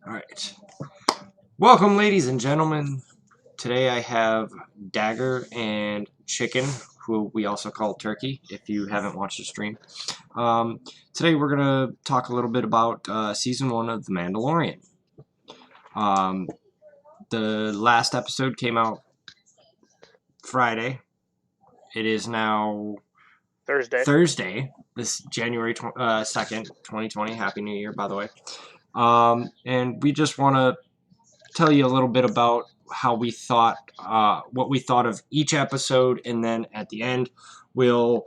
All right. Welcome, ladies and gentlemen. Today I have Dagger and Chicken, who we also call Turkey, if you haven't watched the stream. Today we're going to talk a little bit about Season 1 of The Mandalorian. The last episode came out Friday. It is now Thursday, this January 2nd, 2020. Happy New Year, by the way. And we just want to tell you a little bit about how we thought, what we thought of each episode, and then at the end, we'll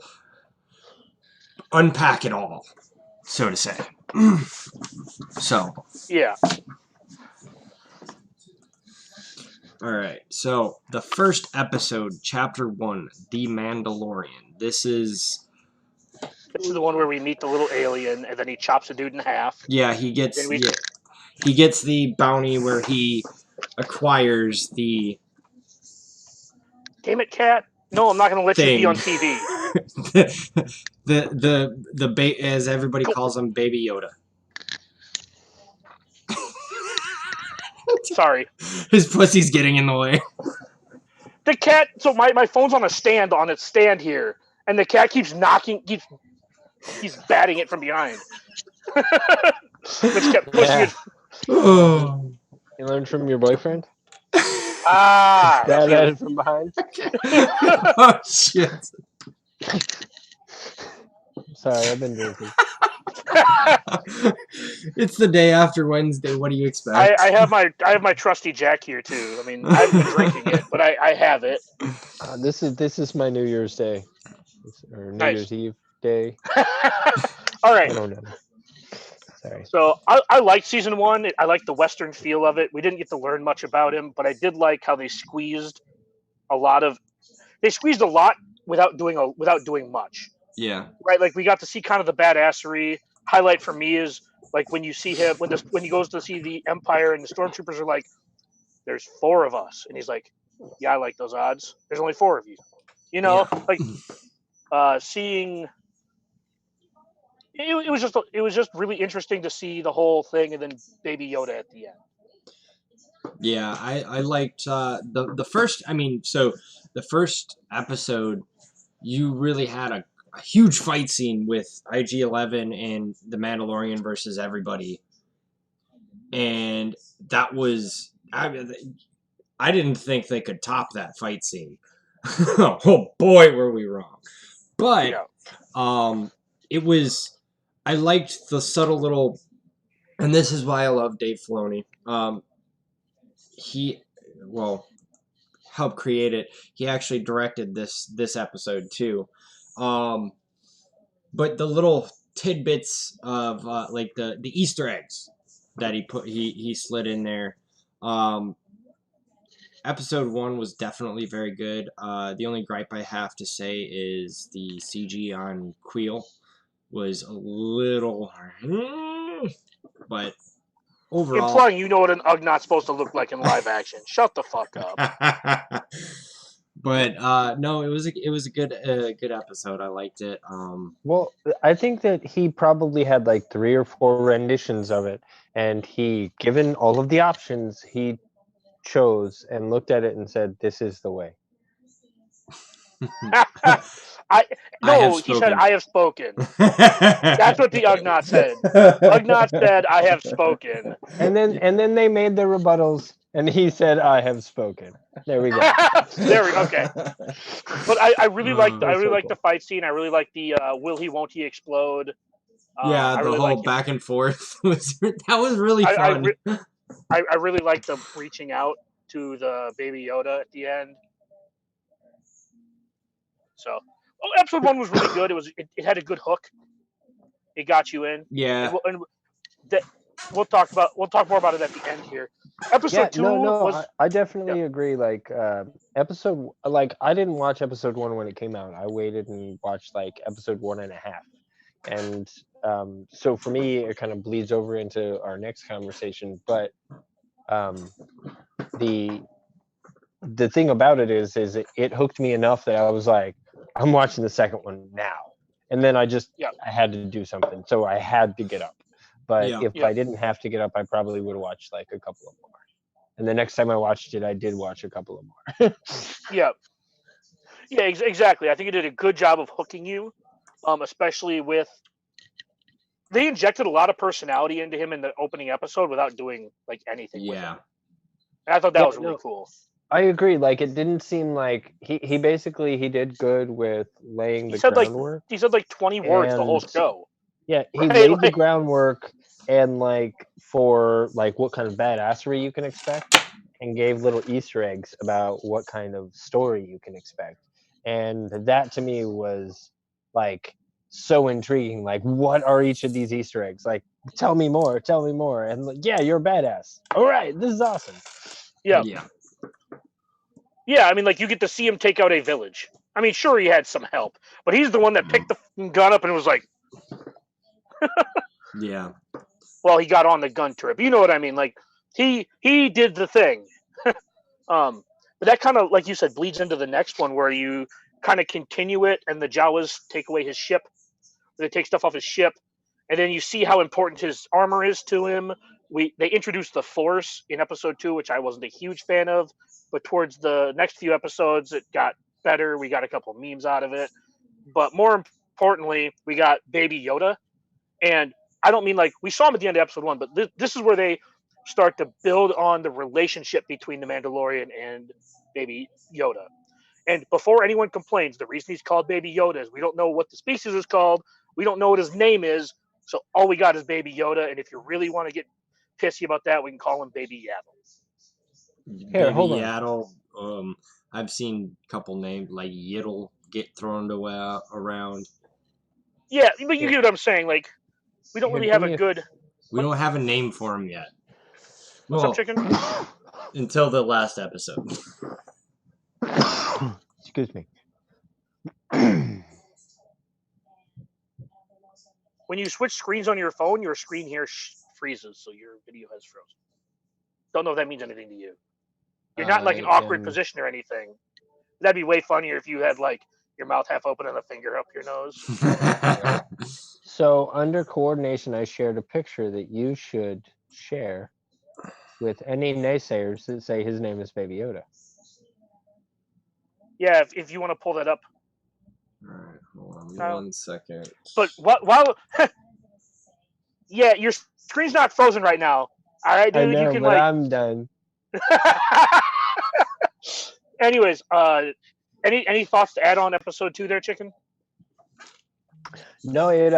unpack it all, so to say. Yeah. All right. So the first episode, Chapter 1, The Mandalorian. This is the one where we meet the little alien, and then he chops a dude in half. Yeah, he gets the bounty where he acquires the. Damn it, cat! No, I'm not going to let you be on TV. As everybody calls him, Baby Yoda. Sorry. His pussy's getting in the way. The cat. So my phone's on its stand here, and the cat keeps he's batting it from behind. Which kept pushing it. You learned from your boyfriend? That it from behind? Oh, shit. Sorry, I've been drinking. It's the day after Wednesday. What do you expect? I have my trusty Jack here too. I mean, I've been drinking it, but I have it. This is my New Year's Day, or New Year's Eve day. All right. I don't know. Sorry. So I liked season 1. I liked the Western feel of it. We didn't get to learn much about him, but I did like how they squeezed a lot without doing much. Yeah. Right. Like we got to see kind of the badassery. Highlight for me is like when you see him when he goes to see the Empire and the stormtroopers are like, "There's 4 of us," and he's like, "Yeah, I like those odds. There's only 4 of you." You know, like seeing. It was just really interesting to see the whole thing, and then Baby Yoda at the end. Yeah, I liked the first. I mean, so the first episode, you really had a huge fight scene with IG-11 and the Mandalorian versus everybody, and that was I didn't think they could top that fight scene. Oh boy, were we wrong! But it was. I liked the subtle little, and this is why I love Dave Filoni. He helped create it. He actually directed this episode too. But the little tidbits of like the Easter eggs that he slid in there. Episode 1 was definitely very good. The only gripe I have to say is the CG on Queel was a little, but overall, implying you know what an Ugnaugh's supposed to look like in live action. Shut the fuck up. But no, it was a good episode. I liked it. Well, I think that he probably had like 3 or 4 renditions of it, and he, given all of the options, he chose and looked at it and said, "This is the way." He said, "I have spoken." That's what the Ugnaught said. Ugnaught said, "I have spoken." And then they made their rebuttals, and he said, "I have spoken." There we go. Okay. But I really liked the fight scene. I really liked the will he won't he explode. Yeah, the whole back and forth was really fun. I really liked the reaching out to the Baby Yoda at the end. So, episode 1 was really good. It had a good hook. It got you in. Yeah. And we'll talk more about it at the end here. Episode 2 was. I definitely agree. Like episode, like I didn't watch episode 1 when it came out. I waited and watched like episode 1.5, and so for me, it kind of bleeds over into our next conversation. But the thing about it is it hooked me enough that I was like, I'm watching the second one now. And then I had to do something, so I had to get up. But Yeah. if Yeah. I didn't have to get up, I probably would have watched like a couple of more. And the next time I watched it, I did watch a couple of more. Yeah. Yeah, exactly. I think it did a good job of hooking you, especially with they injected a lot of personality into him in the opening episode without doing like anything with him. Yeah. And I thought that Yeah, was really no, cool. I agree. Like it didn't seem like he basically he did good with laying He the said like groundwork. 20 words the whole And show. yeah, he Right? laid the groundwork and like for like what kind of badassery you can expect, and gave little Easter eggs about what kind of story you can expect. And that to me was like so intriguing. Like, what are each of these Easter eggs? Like, tell me more, tell me more. And like, yeah, you're a badass. All right, this is awesome. Yeah. Yeah. Yeah, I mean, like you get to see him take out a village. I mean, sure he had some help, but he's the one that picked the gun up and was like, Yeah. well, he got on the gun trip. You know what I mean? Like he did the thing. But that kind of, like you said, bleeds into the next one where you kind of continue it, and the Jawas take away his ship. They take stuff off his ship, and then you see how important his armor is to him. They introduced the Force in episode 2, which I wasn't a huge fan of, but towards the next few episodes, it got better. We got a couple memes out of it, but more importantly, we got Baby Yoda, and I don't mean like we saw him at the end of episode 1, but this is where they start to build on the relationship between the Mandalorian and Baby Yoda. And before anyone complains, the reason he's called Baby Yoda is we don't know what the species is called. We don't know what his name is. So all we got is Baby Yoda. And if you really want to get pissy about that, we can call him Baby Yaddle. Here, Baby hold on. Yaddle. I've seen a couple names like Yiddle get thrown around. Yeah, but you Here, get what I'm saying. Like, we don't here, really give have a me good. We don't have a name for him yet. What's up, Well, chicken? until the last episode. Excuse me. When you switch screens on your phone, your screen here freezes, so your video has frozen. Don't know if that means anything to you. You're not in like an awkward position or anything. That'd be way funnier if you had like your mouth half open and a finger up your nose. So under coordination, I shared a picture that you should share with any naysayers that say his name is Baby Yoda. Yeah, if you want to pull that up. Alright, hold on 1 second. But while yeah, your screen's not frozen right now. All right, dude. I know, you can but like. I'm done. Anyways, any thoughts to add on episode 2 there, chicken? No, it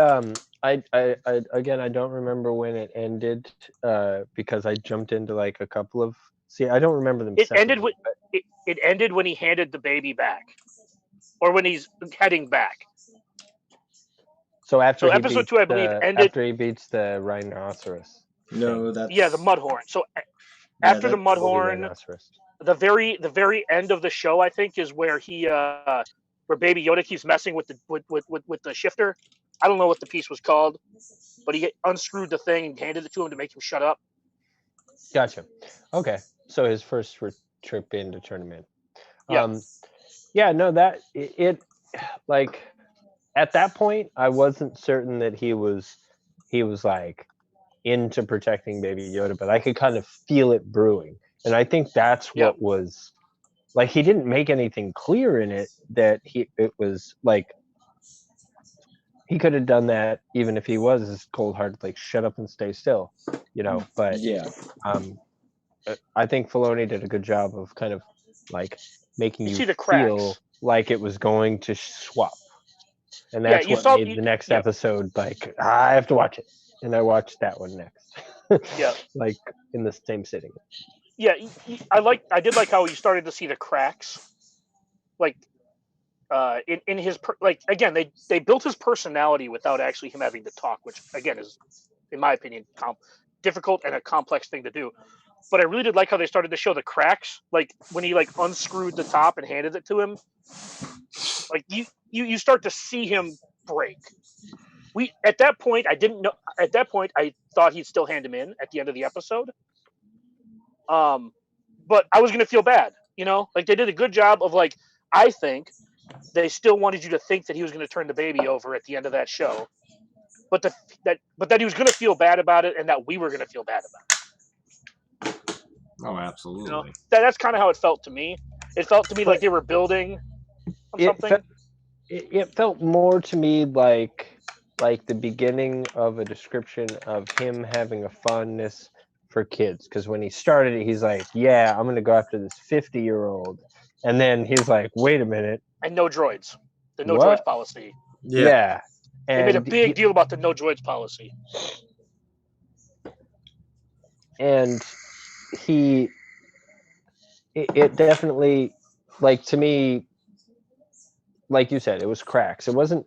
I again I don't remember when it ended because I jumped into like a couple of I don't remember them. It ended separately, with it ended when he handed the baby back, or when he's heading back. So after episode 2, I believe, ended after he beats the rhinoceros. No, that's the Mudhorn. So after the Mudhorn, the very end of the show, I think, is where he where Baby Yoda keeps messing with the shifter. I don't know what the piece was called, but he unscrewed the thing and handed it to him to make him shut up. Gotcha. Okay, so his first trip in to turn him in. Yeah. Yeah, no, that it like at that point I wasn't certain that he was like into protecting Baby Yoda, but I could kind of feel it brewing, and I think that's what was like. He didn't make anything clear in it that it was like he could have done that even if he was cold-hearted, like shut up and stay still, you know. But yeah. I think Filoni did a good job of kind of like making you see the feel cracks. like it was going to swap, and that's you what saw- made you- the next yeah. episode like I have to watch it, and I watched that one next. Yeah. Like in the same sitting. Yeah, I did like how you started to see the cracks, like in his like again they built his personality without actually him having to talk, which again is, in my opinion, difficult and a complex thing to do. But I really did like how they started to show the cracks, like when he like unscrewed the top and handed it to him. Like you start to see him break. At that point I didn't know. At that point I thought he'd still hand him in at the end of the episode. But I was gonna feel bad, like they did a good job of like, I think they still wanted you to think that he was gonna turn the baby over at the end of that show. but that he was going to feel bad about it, and that we were going to feel bad about it. Oh, absolutely. You know, that's kind of how it felt to me. It felt to me like they were building on something. It felt more to me like the beginning of a description of him having a fondness for kids. Because when he started it, he's like, "Yeah, I'm gonna go after this 50-year-old," and then he's like, "Wait a minute, And no droids, the no what?" droids policy. Yeah, They made a and big deal about the no droids policy. And it definitely, like, to me, like you said, it was cracks. It wasn't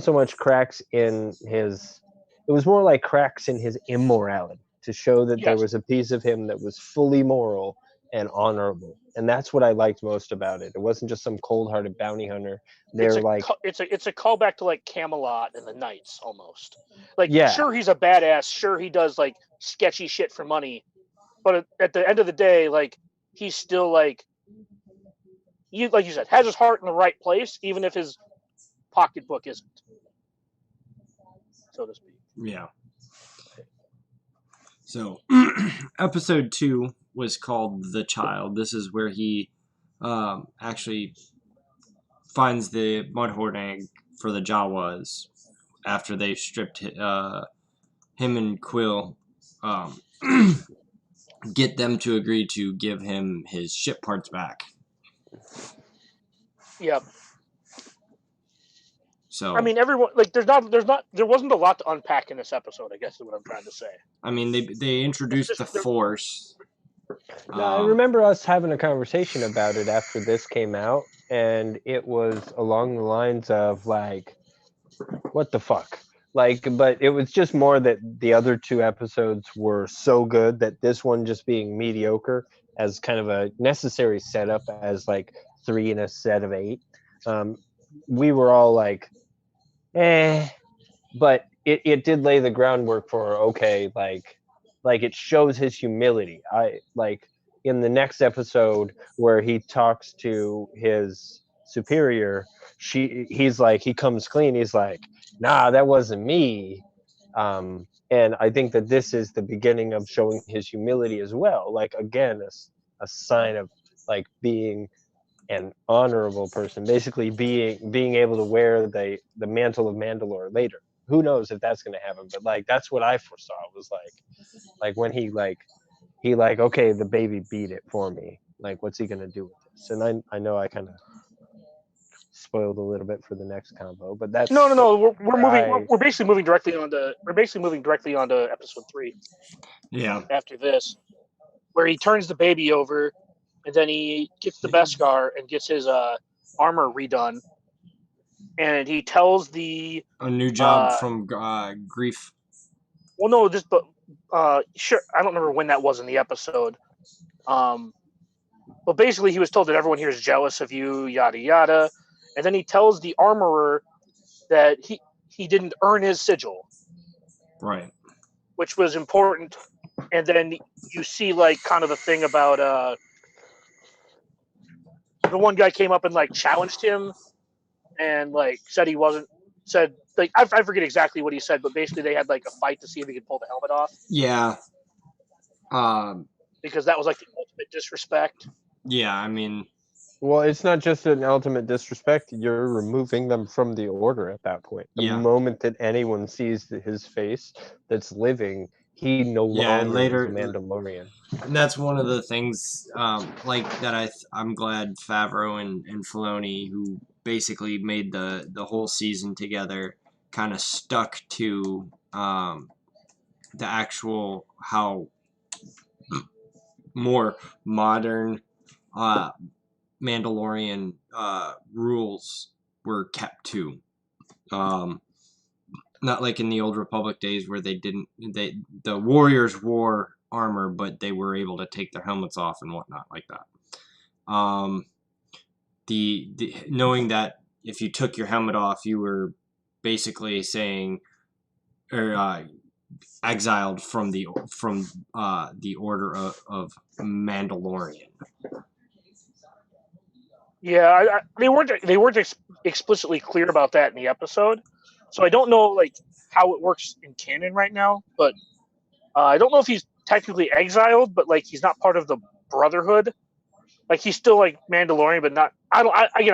so much cracks in his, it was more like cracks in his immorality, to show that there Yes. was a piece of him that was fully moral and honorable. And that's what I liked most about it. It wasn't just some cold-hearted bounty hunter. They're like, It's a callback to like Camelot and the Knights almost. Like, yeah, sure, he's a badass. Sure, he does like sketchy shit for money, but at the end of the day, like, he's still like you said, has his heart in the right place, even if his pocketbook isn't, so to speak. Yeah. So, episode 2 was called The Child. This is where he actually finds the Mudhorn egg for the Jawas after they've stripped him and Quill, get them to agree to give him his ship parts back. Yep. So I mean, everyone, like, there wasn't a lot to unpack in this episode, I guess is what I'm trying to say. I mean, they introduced the Force. No, I remember us having a conversation about it after this came out, and it was along the lines of like, what the fuck? Like, but it was just more that the other 2 episodes were so good that this one just being mediocre as kind of a necessary setup as like 3 in a set of 8. We were all like, but it did lay the groundwork for, okay, like it shows his humility. I like in the next episode where he talks to his superior, he's like, he comes clean, he's like, nah, that wasn't me. And I think that this is the beginning of showing his humility as well, like, again, a sign of like being an honorable person, basically being able to wear the mantle of Mandalore later. Who knows if that's going to happen, but like that's what I foresaw, was like when he okay, the baby beat it for me, like what's he going to do with this? And I know I kind of spoiled a little bit for the next combo, but that's No, we're moving, we're basically moving directly onto episode 3. Yeah. After this, where he turns the baby over, and then he gets the Beskar and gets his armor redone, and he tells a new job from Grief. Well, no, sure, I don't remember when that was in the episode. But basically, he was told that everyone here is jealous of you, yada yada, and then he tells the armorer that he didn't earn his sigil, right, which was important. And then you see like kind of the thing about the one guy came up and like challenged him and like said I forget exactly what he said, but basically they had like a fight to see if he could pull the helmet off. Yeah. Because that was like the ultimate disrespect. Yeah, I mean, well, it's not just an ultimate disrespect. You're removing them from the order at that point. The moment that anyone sees his face that's living, he no longer later, is a Mandalorian. And that's one of the things, like that. I'm glad Favreau and Filoni, who basically made the whole season together, kind of stuck to the actual how more modern Mandalorian rules were kept to. Not like in the Old Republic days where the warriors wore armor, but they were able to take their helmets off and whatnot like that. The knowing that if you took your helmet off, you were basically saying, or exiled from the order of Mandalorian. Yeah, they weren't explicitly clear about that in the episode, so I don't know like how it works in canon right now, but I don't know if he's technically exiled, but like he's not part of the Brotherhood. Like he's still like Mandalorian, but not. I'm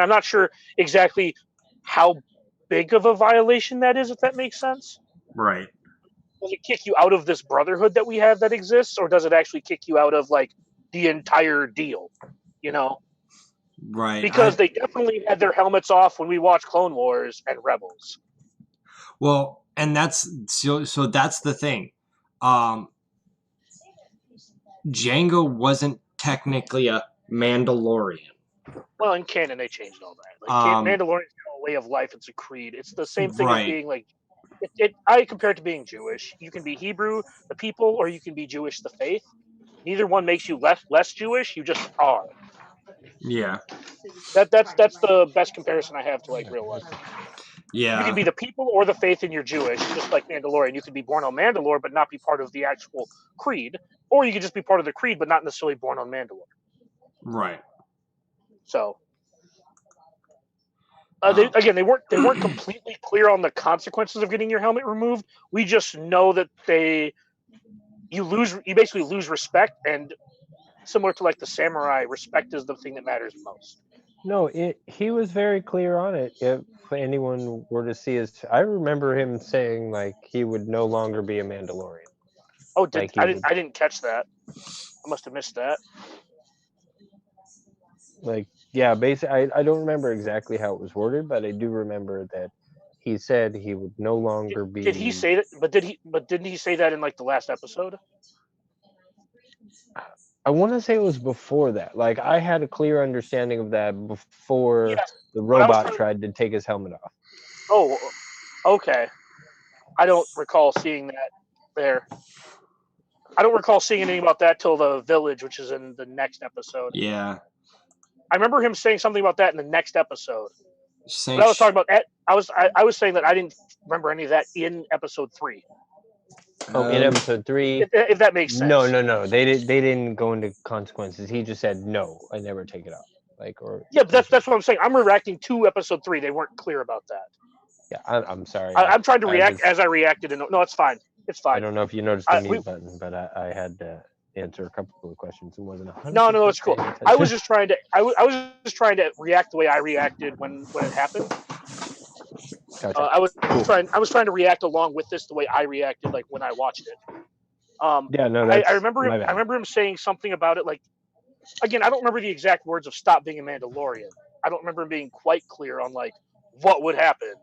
not sure exactly how big of a violation that is. If that makes sense. Right. Does it kick you out of this Brotherhood that we have that exists, or does it actually kick you out of like the entire deal? You know, Right. because they definitely had their helmets off when we watched Clone Wars and Rebels. Well, and that's so that's the thing. Django wasn't technically a Mandalorian. Well, in canon, they changed all that. Like Mandalorian's a way of life; it's a creed. It's the same thing as being like. I compare it to being Jewish. You can be Hebrew, the people, or you can be Jewish, the faith. Neither one makes you less Jewish. You just are. Yeah. That's the best comparison I have to like real life. Yeah. You can be the people or the faith, and you're Jewish, just like Mandalorian. You could be born on Mandalore, but not be part of the actual creed, or you could just be part of the creed, but not necessarily born on Mandalore. Right. So, they weren't completely clear on the consequences of getting your helmet removed. We just know that you basically lose respect, and similar to like the samurai, respect is the thing that matters most. No, he was very clear on it. If anyone were to see I remember him saying like he would no longer be a Mandalorian. Oh, I didn't catch that. I must have missed that. Like, yeah, basically, I don't remember exactly how it was worded, but I do remember that he said he would no longer be. Did he say that? But didn't he say that in like the last episode? I want to say it was before that. Like, I had a clear understanding of that before the robot tried to take his helmet off. Oh, okay. I don't recall seeing that there. I don't recall seeing anything about that till the village, which is in the next episode. Yeah. I remember him saying something about that in the next episode. But I was talking about I was saying that I didn't remember any of that in episode 3. Oh, in episode 3, if that makes sense. No. They didn't go into consequences. He just said no. I never take it off. Yeah, but that's what I'm saying. I'm reacting to episode 3. They weren't clear about that. Yeah, I'm sorry. I'm trying to react as I reacted. No, it's fine. It's fine. I don't know if you noticed the mute button, but I had to answer a couple of questions. It wasn't 100%. No, it's cool. I was just trying to react the way I reacted when it happened. Gotcha. I was trying to react along with this the way I reacted like when I watched it. Yeah, no, I remember him saying something about it. Like, again, I don't remember the exact words of "stop being a Mandalorian." I don't remember him being quite clear on like what would happen.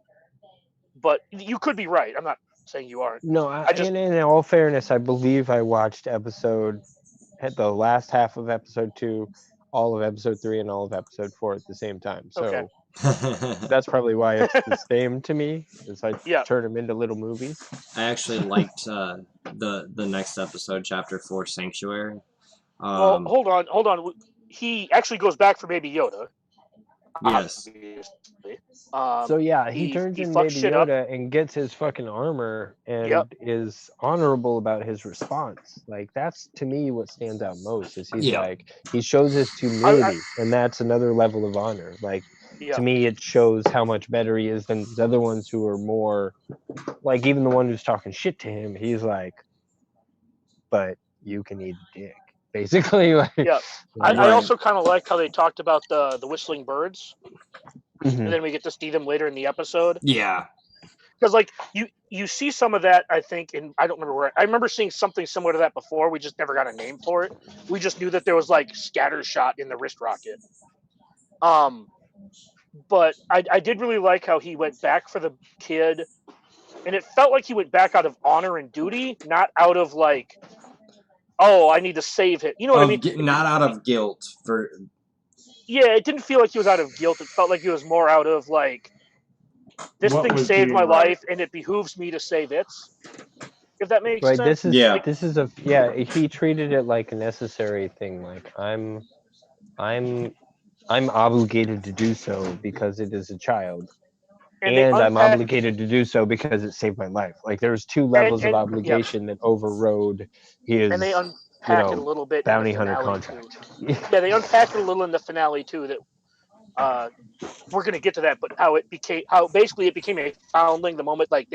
But you could be right. I'm not saying you aren't. No, in all fairness, I believe I watched the last half of episode 2, all of episode 3, and all of episode 4 at the same time. So okay. That's probably why it's the same to me, is I turn them into little movies. I actually liked the next episode, Chapter 4, Sanctuary. Well, hold on. He actually goes back for Baby Yoda. Yes. So yeah, he turns in Baby Yoda and gets his fucking armor and is honorable about his response. Like, that's to me what stands out most, is he shows his humility, and that's another level of honor. Like, to me, it shows how much better he is than the other ones who are more like, even the one who's talking shit to him, he's like, but you can eat a dick. Basically, like, I also kind of like how they talked about the whistling birds, mm-hmm. and then we get to see them later in the episode. Yeah, because like you see some of that, I think, and I don't remember where. I remember seeing something similar to that before. We just never got a name for it. We just knew that there was like scatter shot in the wrist rocket. But I did really like how he went back for the kid, and it felt like he went back out of honor and duty, not out of like, oh, I need to save him. You know what I mean? Not out of guilt for. Yeah, it didn't feel like he was out of guilt. It felt like he was more out of like, this thing saved my life, and it behooves me to save its. If that makes sense. He treated it like a necessary thing. Like, I'm obligated to do so because it is a child. And I'm obligated to do so because it saved my life. Like, there's two levels of obligation that overrode his, and they unpack it a little bit bounty hunter contract. Yeah, they unpacked it a little in the finale too. That we're gonna get to that, but how basically it became a foundling the moment like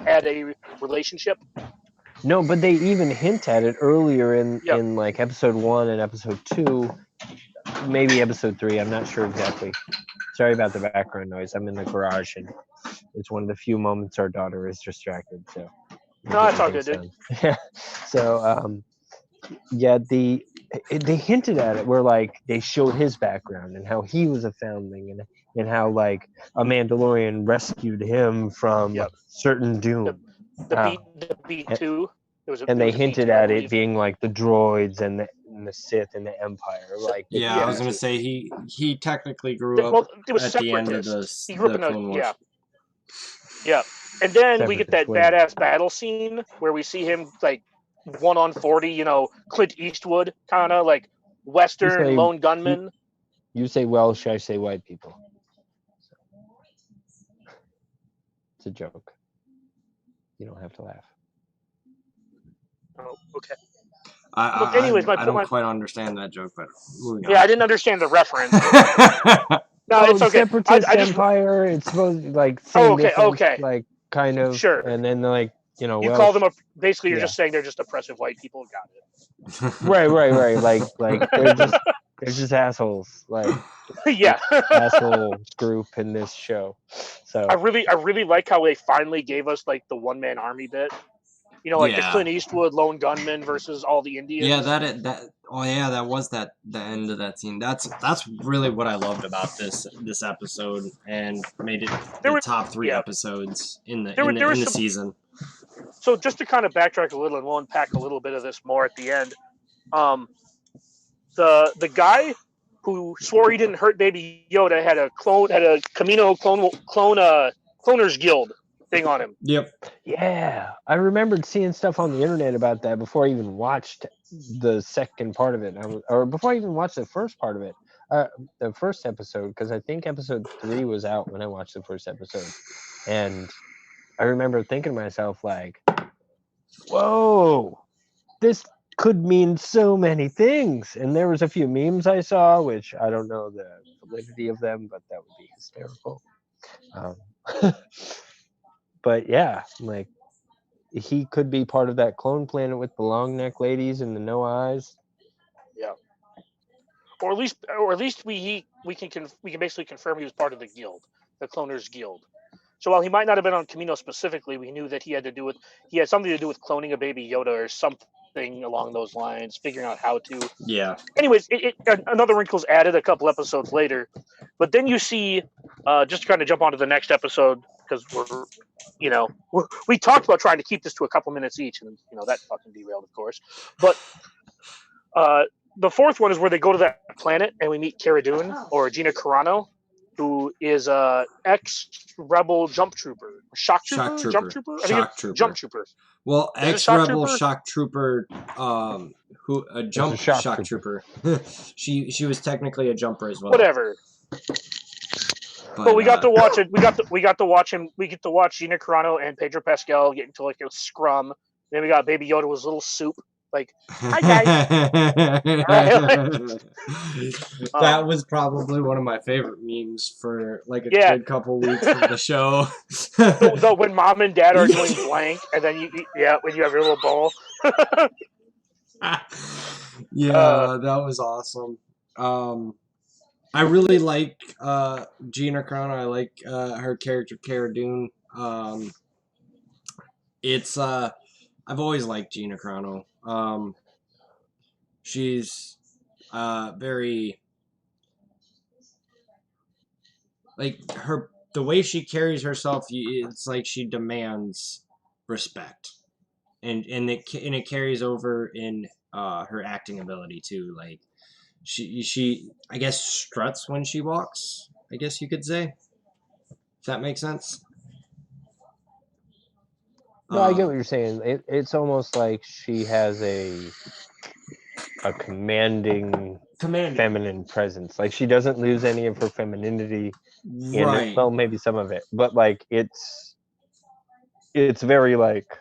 had a relationship. No, but they even hint at it earlier Yep. in like episode 1 and episode 2, maybe episode 3. I'm not sure exactly. Sorry about the background noise. I'm in the garage, and it's one of the few moments our daughter is distracted. So No, that's all good, dude. Yeah. So yeah, they hinted at it where like they showed his background and how he was a foundling and how like a Mandalorian rescued him from Yep. certain doom. The B2. And they hinted at it being like the droids and the Sith and the Empire. Like Yeah, I was gonna say he technically grew up it was at the end of separatist. He grew up in Clone Wars. Yeah. And then we get that Separatist women. badass battle scene where we see him like 1-on-40, you know, Clint Eastwood kind of like Western lone gunman. You say Welsh, I say white people. It's a joke. You don't have to laugh. Oh, okay. Anyways, I don't quite understand that joke, but moving on. Yeah, I didn't understand the reference. No, it's okay. Separatist Empire. It's supposed to be like same difference, like kind of. Sure. And then like you know, you Welsh, call them basically. You're just saying they're just oppressive white people. Got it. Right. Like they're just assholes. Like yeah, asshole group in this show. So I really like how they finally gave us like the one-man army bit. You know, like the Clint Eastwood lone gunman versus all the Indians. Yeah, that was the end of that scene. That's really what I loved about this episode and made it the top 3 episodes in the season. So just to kind of backtrack a little, and we'll unpack a little bit of this more at the end. The guy who swore he didn't hurt Baby Yoda had a Camino Cloners Guild thing on him. Yep. Yeah, I remembered seeing stuff on the internet about that before I even watched the second part of it, or before I even watched the first part of it, the first episode, because I think episode 3 was out when I watched the first episode, and I remember thinking to myself like, "Whoa, this could mean so many things." And there was a few memes I saw, which I don't know the validity of them, but that would be hysterical. But yeah, like he could be part of that clone planet with the long neck ladies and the no eyes. Yeah. Or at least we can basically confirm he was part of the guild, the Cloners Guild. So while he might not have been on Camino specifically, we knew that he had something to do with cloning a Baby Yoda or something along those lines, figuring out how to. Yeah. Anyways, another wrinkle's added a couple episodes later, but then you see, just to kind of jump onto the next episode, because we talked about trying to keep this to a couple minutes each, and that fucking derailed, of course. But the fourth one is where they go to that planet and we meet Cara Dune, or Gina Carano, who is a ex-rebel jump trooper, jump trooper. Well, ex-rebel shock trooper, shock trooper. she was technically a jumper as well. Whatever. But we got to watch it. We get to watch Gina Carano and Pedro Pascal get into like a scrum. Then we got Baby Yoda with his little soup. Like, hi guys. That was probably one of my favorite memes for like a good couple weeks of the show. So when mom and dad are doing blank, and then when you have your little bowl. That was awesome. I really like Gina Carano. I like her character Cara Dune. I've always liked Gina Carano. She's very like the way she carries herself. It's like she demands respect, and it carries over in her acting ability too. Like she I guess struts when she walks. I guess you could say. If that makes sense. No, I get what you're saying. It's almost like she has a commanding feminine presence. Like she doesn't lose any of her femininity in it. Well, maybe some of it, but like it's very like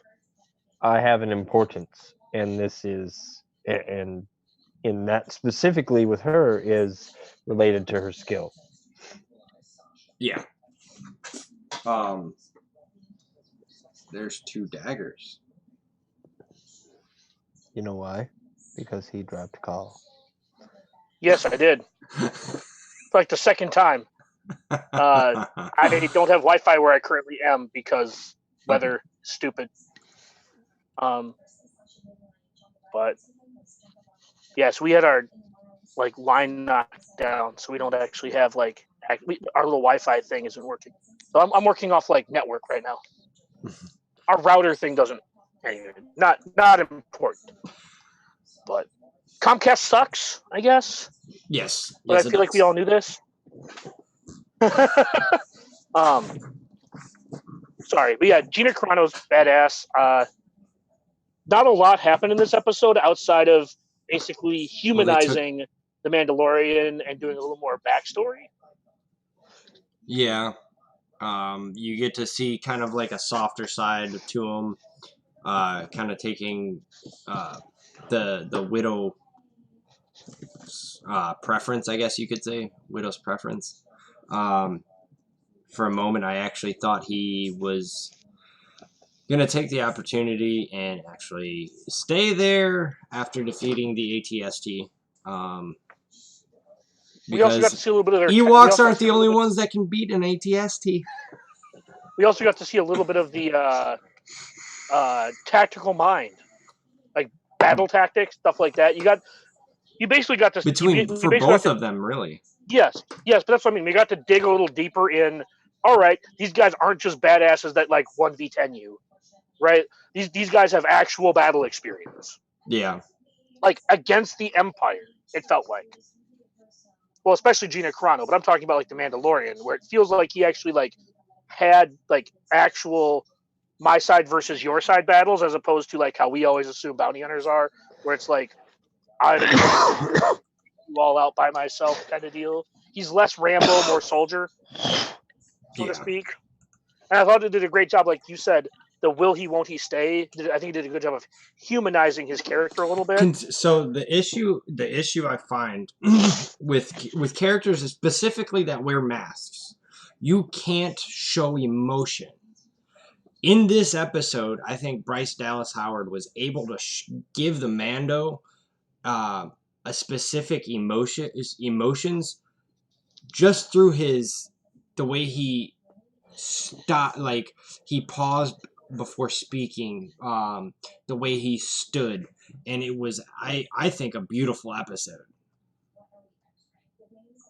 I have an importance, and this is and in that specifically with her is related to her skill. Yeah. there's 2 daggers. You know why? Because he dropped call. Yes, I did. For like the second time. I don't have Wi-Fi where I currently am because weather is stupid. But yes, we had our like line knocked down, so we don't actually have like our little Wi-Fi thing isn't working. So I'm working off like network right now. Our router thing doesn't. Anyway, not important. But Comcast sucks, I guess. Yes. But I feel like we all knew this. Sorry, but yeah, Gina Carano's badass. Not a lot happened in this episode outside of basically humanizing the Mandalorian and doing a little more backstory. Yeah. You get to see kind of like a softer side to him, kind of taking the widow preference, I guess you could say, widow's preference. For a moment, I actually thought he was gonna take the opportunity and actually stay there after defeating the ATST. We also got to see a little bit of their Ewoks aren't the only ones that can beat an ATST. We also got to see a little bit of the tactical mind, like battle tactics, stuff like that. You basically got to for both of them, really. Yes, but that's what I mean. We got to dig a little deeper in. All right, these guys aren't just badasses that like 1v10 you, right? These guys have actual battle experience. Yeah, like against the Empire. It felt like. Well, especially Gina Carano, but I'm talking about like the Mandalorian, where it feels like he actually like had like actual my side versus your side battles, as opposed to like how we always assume bounty hunters are, where it's like I'm you all out by myself kind of deal. He's less Rambo, more soldier, so to speak. And I thought it did a great job, like you said. The will he, won't he stay? I think he did a good job of humanizing his character a little bit. So the issue I find with characters, specifically that wear masks, you can't show emotion. In this episode, I think Bryce Dallas Howard was able to give the Mando a specific emotions just through the way he stopped, like he paused before speaking, the way he stood, and it was I think a beautiful episode.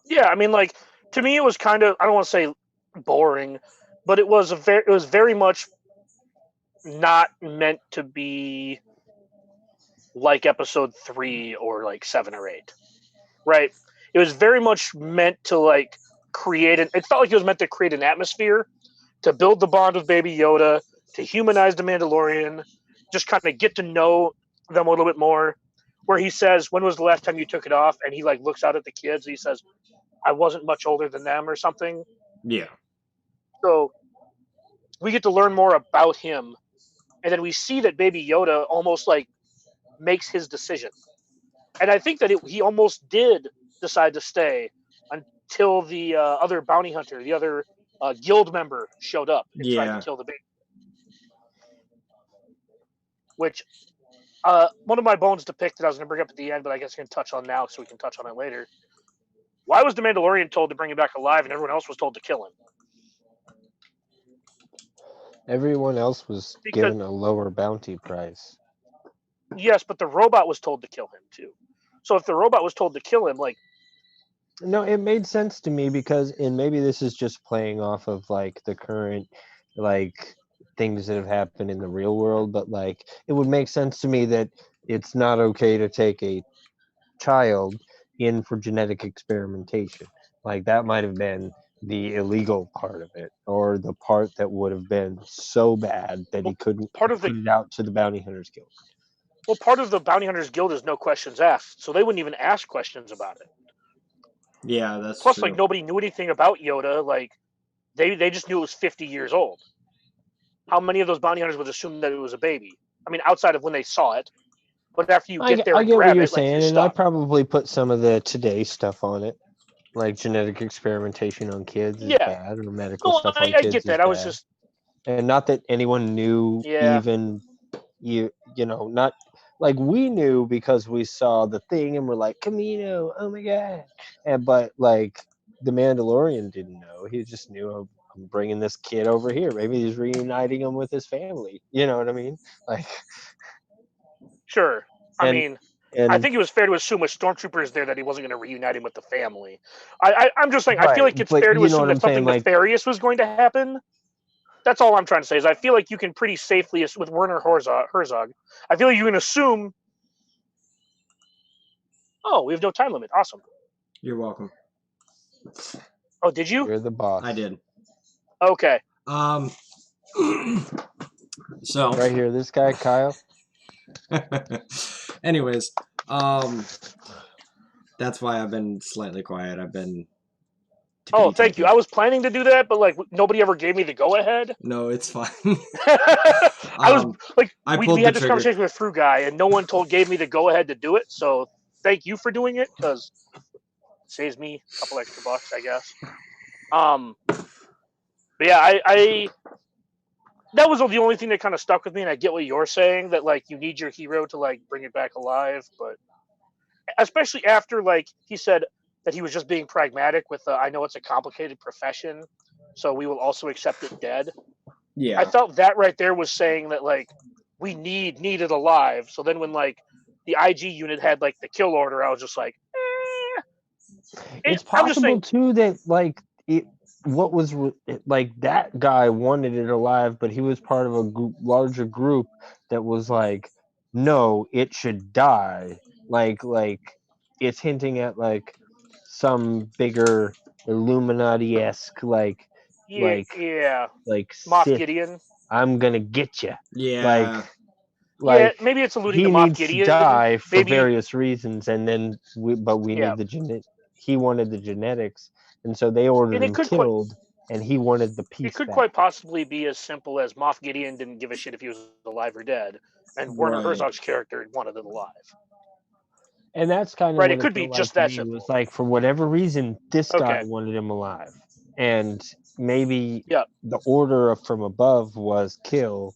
Yeah, I mean, like to me, it was kind of, I don't want to say boring, but it was very much not meant to be like episode 3 or like 7 or 8, right? It was very much meant to like create it felt like it was meant to create an atmosphere, to build the bond with Baby Yoda, to humanize the Mandalorian, just kind of get to know them a little bit more. Where he says, "When was the last time you took it off?" And he like looks out at the kids. And he says, "I wasn't much older than them," or something. Yeah. So we get to learn more about him, and then we see that Baby Yoda almost like makes his decision. And I think that he almost did decide to stay until the other bounty hunter, the other guild member, showed up and tried to kill the baby. Which, one of my bones to pick that I was going to bring up at the end, but I guess I can touch on now so we can touch on it later. Why was the Mandalorian told to bring him back alive and everyone else was told to kill him? Everyone else was given a lower bounty price. Yes, but the robot was told to kill him too. So if the robot was told to kill him, like... No, it made sense to me because, and maybe this is just playing off of like the current like things that have happened in the real world, but like it would make sense to me that it's not okay to take a child in for genetic experimentation. Like that might have been the illegal part of it, or the part that would have been so bad that he couldn't put it out to the Bounty Hunters Guild. Well, part of the Bounty Hunters Guild is no questions asked, so they wouldn't even ask questions about it. Yeah, that's Plus, true. like, nobody knew anything about Yoda. Like, they just knew it was 50 years old. How many of those bounty hunters would assume that it was a baby? I mean, outside of when they saw it. But after you get there and get grab what you're it, saying, like, and I probably put some of the today stuff on it. Like genetic experimentation on kids is bad, or medical stuff on kids I get that. is I was bad. just... And not that anyone knew Yeah. even you know, not like we knew because we saw the thing and we're like, Camino, oh my god. And but like the Mandalorian didn't know. He just knew, oh, I'm bringing this kid over here. Maybe he's reuniting him with his family. You know what I mean? Like, Sure. I and mean, I and think it was fair to assume with stormtroopers there that he wasn't going to reunite him with the family. I'm just saying, I feel right, like it's but fair to you know assume what that I'm saying? something Like, nefarious was going to happen. That's all I'm trying to say. Is I feel like you can pretty safely, with Werner Herzog, I feel like you can assume. Oh, we have no time limit. Awesome. You're welcome. Oh, did you? you're the boss. I did. Okay. So Right here, this guy, Kyle. anyways, that's why I've been slightly quiet. I've been Oh, thank you. tippity-tapping. I was planning to do that, but like nobody ever gave me the go ahead. No, it's fine. I was like, I we pulled had the this trigger. conversation with Fru Guy, and no one gave me the go ahead to do it. So thank you for doing it, because it saves me a couple extra bucks, I guess. But yeah, I that was the only thing that kind of stuck with me, and I get what you're saying, that like you need your hero to like bring it back alive, but especially after like he said that he was just being pragmatic with I know it's a complicated profession, so we will also accept it dead. Yeah. I felt that right there was saying that like we need it alive. So then when like the IG unit had like the kill order, I was just like, It's I'm just possible saying, too that like like that guy wanted it alive, but he was part of a larger group that was like, no, it should die. Like it's hinting at like some bigger Illuminati-esque yeah, like yeah, Moff Sith. Gideon. I'm gonna get you. Yeah. Like Yeah, like maybe it's alluding to he Moff needs to Gideon. die for Maybe, various reasons, and then we yeah, need the genetic. He wanted the genetics, and so they ordered and him killed, and he wanted the it piece could back. quite possibly be as simple as Moff Gideon didn't give a shit if he was alive or dead, and Werner Right. Herzog's character wanted it alive. And that's kind of Right? what It it could be felt like just to that me. It was simple. like for whatever reason, this guy Okay. wanted him alive, and maybe Yeah. the order from above was kill,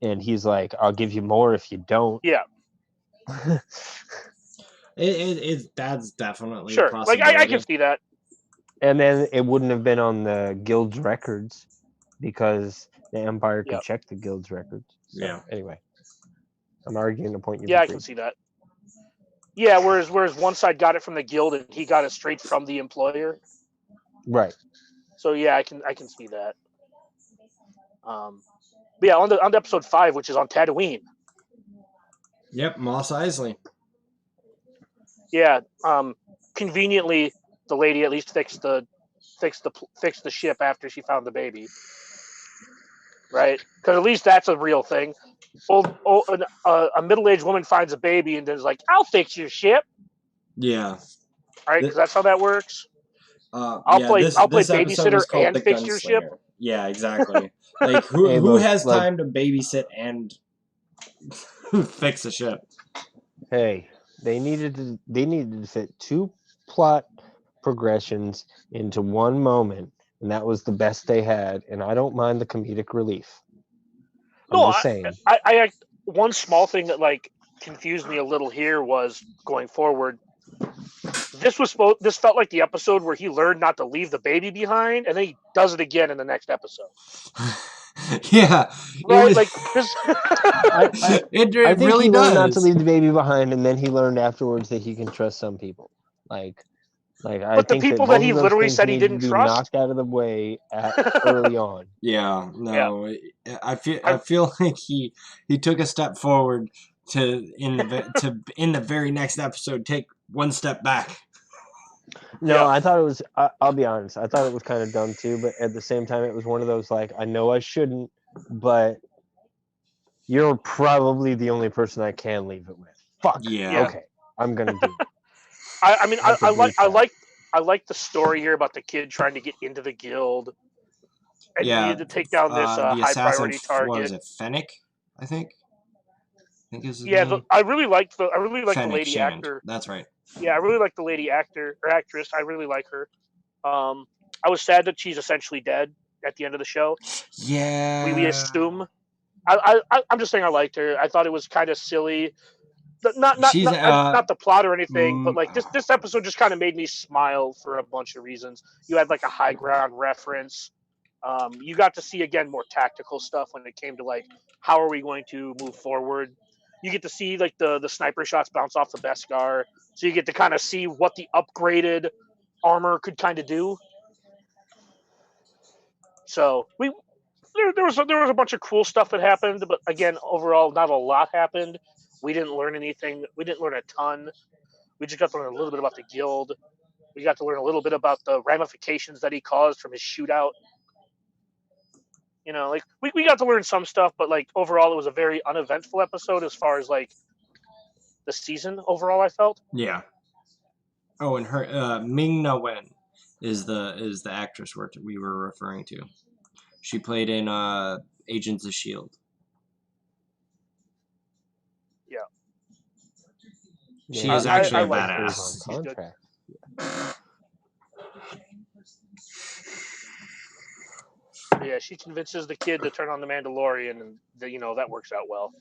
and he's like, "I'll give you more if you don't." Yeah. That's definitely a Sure. Like I possibility. can see that. And then it wouldn't have been on the guild's records because the Empire could Yeah. check the guild's records. So, Yeah. anyway, I'm arguing a point you've Yeah, I agreed. can see that. Yeah, whereas one side got it from the guild and he got it straight from the employer. Right. So yeah, I can see that. But yeah, on the episode 5, which is on Tatooine. Yep, Moss Eisley. Yeah. Conveniently, the lady at least fixed the ship after she found the baby. Right? Because at least that's a real thing. A middle-aged woman finds a baby and is like, "I'll fix your ship." Yeah. Right? Because that's how that works. This I'll play episode babysitter was called and The fix your ship. Gunslinger. Yeah, exactly. Like who Hey, who look, has like, time to babysit and fix a ship? hey, they needed to fit 2 plot progressions into one moment, and that was the best they had. And I don't mind the comedic relief. I'm No, just saying. I one small thing that like confused me a little here was going forward. This felt like the episode where he learned not to leave the baby behind, and then he does it again in the next episode. Yeah, Right? Like this. it I think really he learned not to does. leave the baby behind, and then he learned afterwards that he can trust some people. Like I But the think that people that both he of those literally things said he needed to didn't be trust. knocked out of the way early on. Yeah, no, I feel I- like he took a step forward to in the very next episode take one step back. No, Yeah. I thought it was. I'll be honest. I thought it was kind of dumb too, but at the same time, it was one of those like I know I shouldn't, but you're probably the only person I can leave it with. Fuck. Yeah. Okay, I'm gonna do it. I mean, That's a brute fact. I like the story here about the kid trying to get into the guild and Yeah, needed to take down this the high assassin. priority What target. is it? Fennec, I think. I think is his Yeah, name. I really like the Fennec lady Shand. actor. That's right. Yeah, I really like the lady actor or actress. I really like her. I was sad that she's essentially dead. at the end of the show. Yeah. We assume. I'm just saying I liked her. I thought it was kind of silly. She's Not the plot or anything, but mm, like this episode just kind of made me smile for a bunch of reasons. You had like a high ground reference. You got to see again more tactical stuff when it came to like how are we going to move forward. You get to see like the sniper shots bounce off the Beskar, so you get to kind of see what the upgraded armor could kind of do. So there was a bunch of cool stuff that happened, but again, overall, not a lot happened. We didn't learn anything. We didn't learn a ton. We just got to learn a little bit about the guild. We got to learn a little bit about the ramifications that he caused from his shootout. You know, like we got to learn some stuff, but like overall, it was a very uneventful episode as far as like the season overall. I felt. yeah. Oh, and her Ming Na Wen is the actress we were referring to. She played in Agents of Shield. Yeah. She is actually a like her. badass. On contract. Yeah, she convinces the kid to turn on the Mandalorian, and that works out well.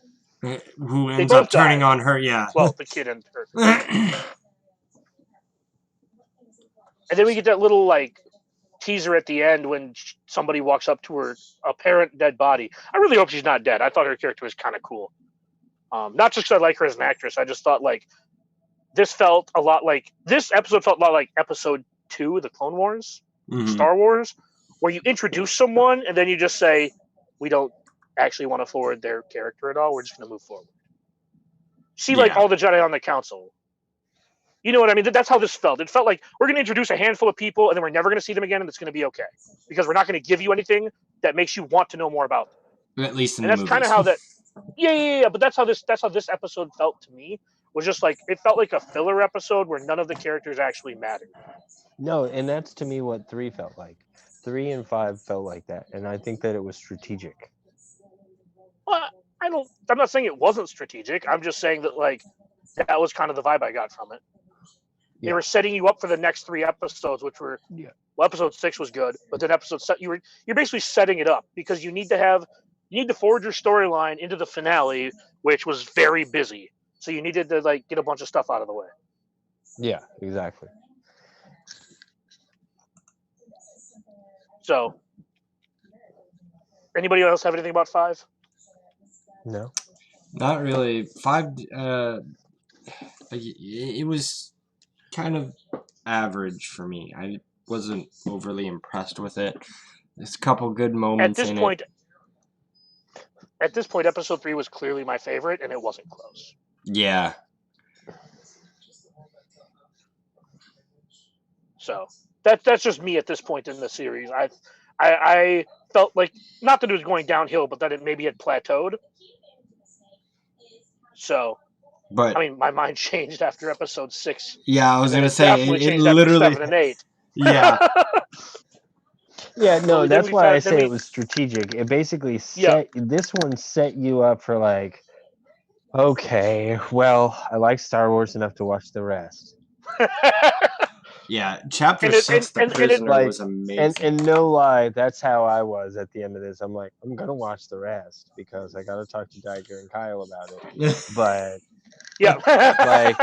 Who They ends up both turning die. on her? Yeah. Well, the kid and her. And then we get that little like teaser at the end when somebody walks up to her apparent dead body. I really hope she's not dead. I thought her character was kind of cool. Not just because I like her as an actress. I just thought like this episode felt a lot like episode 2 of the Clone Wars, Star Wars, where you introduce someone and then you just say, we don't actually want to forward their character at all. We're just going to move forward. Like all the Jedi on the Council. You know what I mean? That's how this felt. It felt like we're going to introduce a handful of people and then we're never going to see them again and it's going to be okay. Because we're not going to give you anything that makes you want to know more about them. At least in and the that's movies. Kind of how that. Yeah. But that's how this episode felt to me. Was just like it felt like a filler episode where none of the characters actually mattered. No, and that's to me what 3 felt like. 3 and 5 felt like that, and I think that it was strategic. Well, I'm not saying it wasn't strategic. I'm just saying that like that was kind of the vibe I got from it. They were setting you up for the next 3 episodes, which were episode 6 was good, but then you're basically setting it up because you need to forward your storyline into the finale, which was very busy. So you needed to like get a bunch of stuff out of the way. Yeah, exactly. So, anybody else have anything about 5? No, not really. 5. It was kind of average for me. I wasn't overly impressed with it. There's a couple good moments in it. At this point, episode 3 was clearly my favorite, and it wasn't close. Yeah. So that's just me at this point in the series. I felt like not that it was going downhill, but that it maybe had plateaued. So, but I mean, my mind changed after episode 6. Yeah, I was gonna say it literally after 7 and 8. Yeah. Yeah, no, that's why I say it was strategic. It basically this one set you up for like, okay, well, I like Star Wars enough to watch the rest. Yeah, chapter 6, The Prisoner, was amazing. And no lie, that's how I was at the end of this. I'm like, I'm gonna watch the rest because I gotta talk to Dagger and Kyle about it. But like,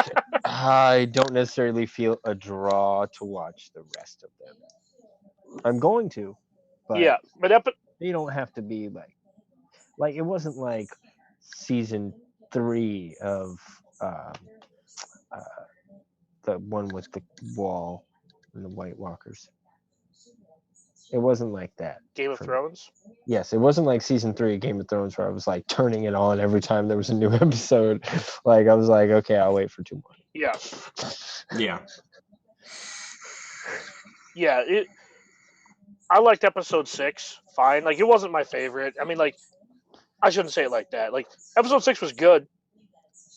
I don't necessarily feel a draw to watch the rest of them. I'm going to, but you don't have to be like it wasn't like season 3 of the one with the wall and the White Walkers. It wasn't like that. Game of Thrones? Yes, it wasn't like season 3 of Game of Thrones where I was like turning it on every time there was a new episode. Like I was like, okay, I'll wait for 2 more. Yeah. Yeah. Yeah, I liked episode 6 fine. Like it wasn't my favorite. I mean, like I shouldn't say it like that. Like episode 6 was good,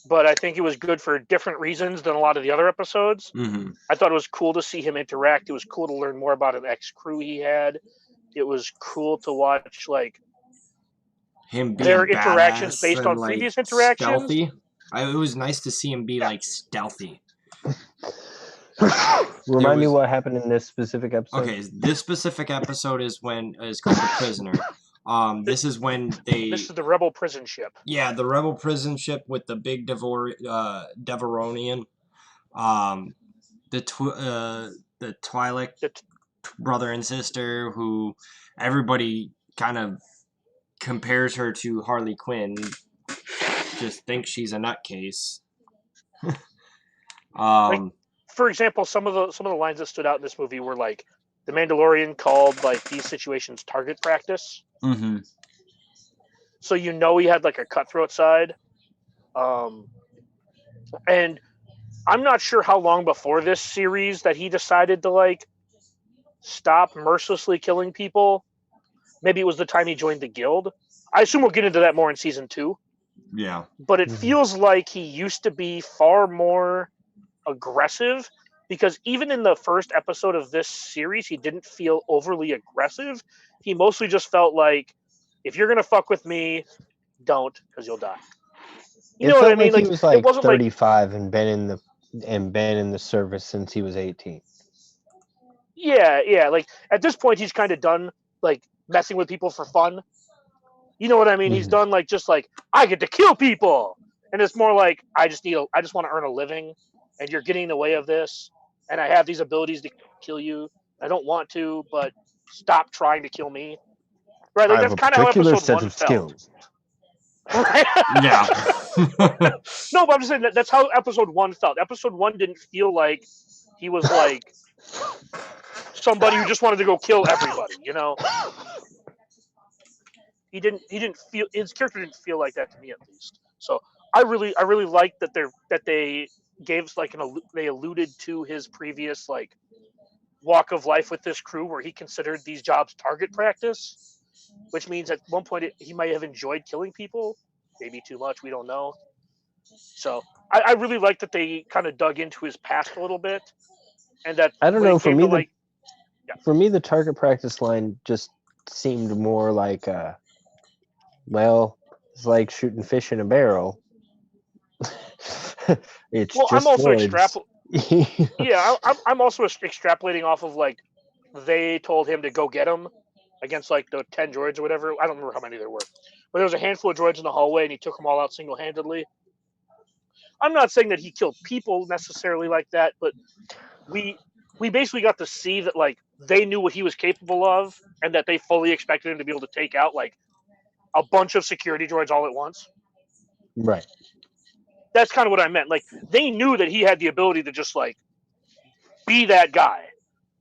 but I think it was good for different reasons than a lot of the other episodes. Mm-hmm. I thought it was cool to see him interact. It was cool to learn more about an ex-crew he had. It was cool to watch like him being their interactions based on like, previous interactions. Stealthy. It was nice to see him be like stealthy. Remind me was- what happened in this specific episode. Okay, this specific episode is called The Prisoner. This is when This is the rebel prison ship. Yeah, the rebel prison ship with the big Deveronian. The Twi'lek brother and sister, who everybody kind of compares her to Harley Quinn. Just thinks she's a nutcase. For example, some of the lines that stood out in this movie were like the Mandalorian called like these situations target practice. Mm-hmm. So he had like a cutthroat side. And I'm not sure how long before this series that he decided to like stop mercilessly killing people. Maybe it was the time he joined the guild. I assume we'll get into that more in season 2. Yeah. But it feels like he used to be far more aggressive, because even in the first episode of this series, he didn't feel overly aggressive. He mostly just felt like, if you're gonna fuck with me, don't, because you'll die. You know what I mean? Like he was like it wasn't 35 and been in the service since he was 18. Yeah. Like at this point, he's kind of done like messing with people for fun. You know what I mean? He's done like just like, I get to kill people, and it's more like I just want to earn a living, and you're getting in the way of this, and I have these abilities to kill you. I don't want to, but stop trying to kill me. Right? Like that's kind of how episode 1 felt. Yeah. No, but I'm just saying that's how episode 1 felt. Episode 1 didn't feel like he was like somebody who just wanted to go kill everybody, you know? He didn't feel, his character didn't feel like that to me, at least. So I really liked that they gave us like they alluded to his previous like walk of life with this crew, where he considered these jobs target practice, which means at one point he might have enjoyed killing people, maybe too much, we don't know. So I really like that they kind of dug into his past a little bit, and that I don't know, for me for me the target practice line just seemed more like well, it's like shooting fish in a barrel. It's well, just I'm also I'm also extrapolating off of like they told him to go get him against like the 10 droids or whatever. I don't remember how many there were, but there was a handful of droids in the hallway, and he took them all out single-handedly. I'm not saying that he killed people necessarily like that, but we basically got to see that like they knew what he was capable of, and that they fully expected him to be able to take out like a bunch of security droids all at once. Right. That's kind of what I meant. Like they knew that he had the ability to just like be that guy.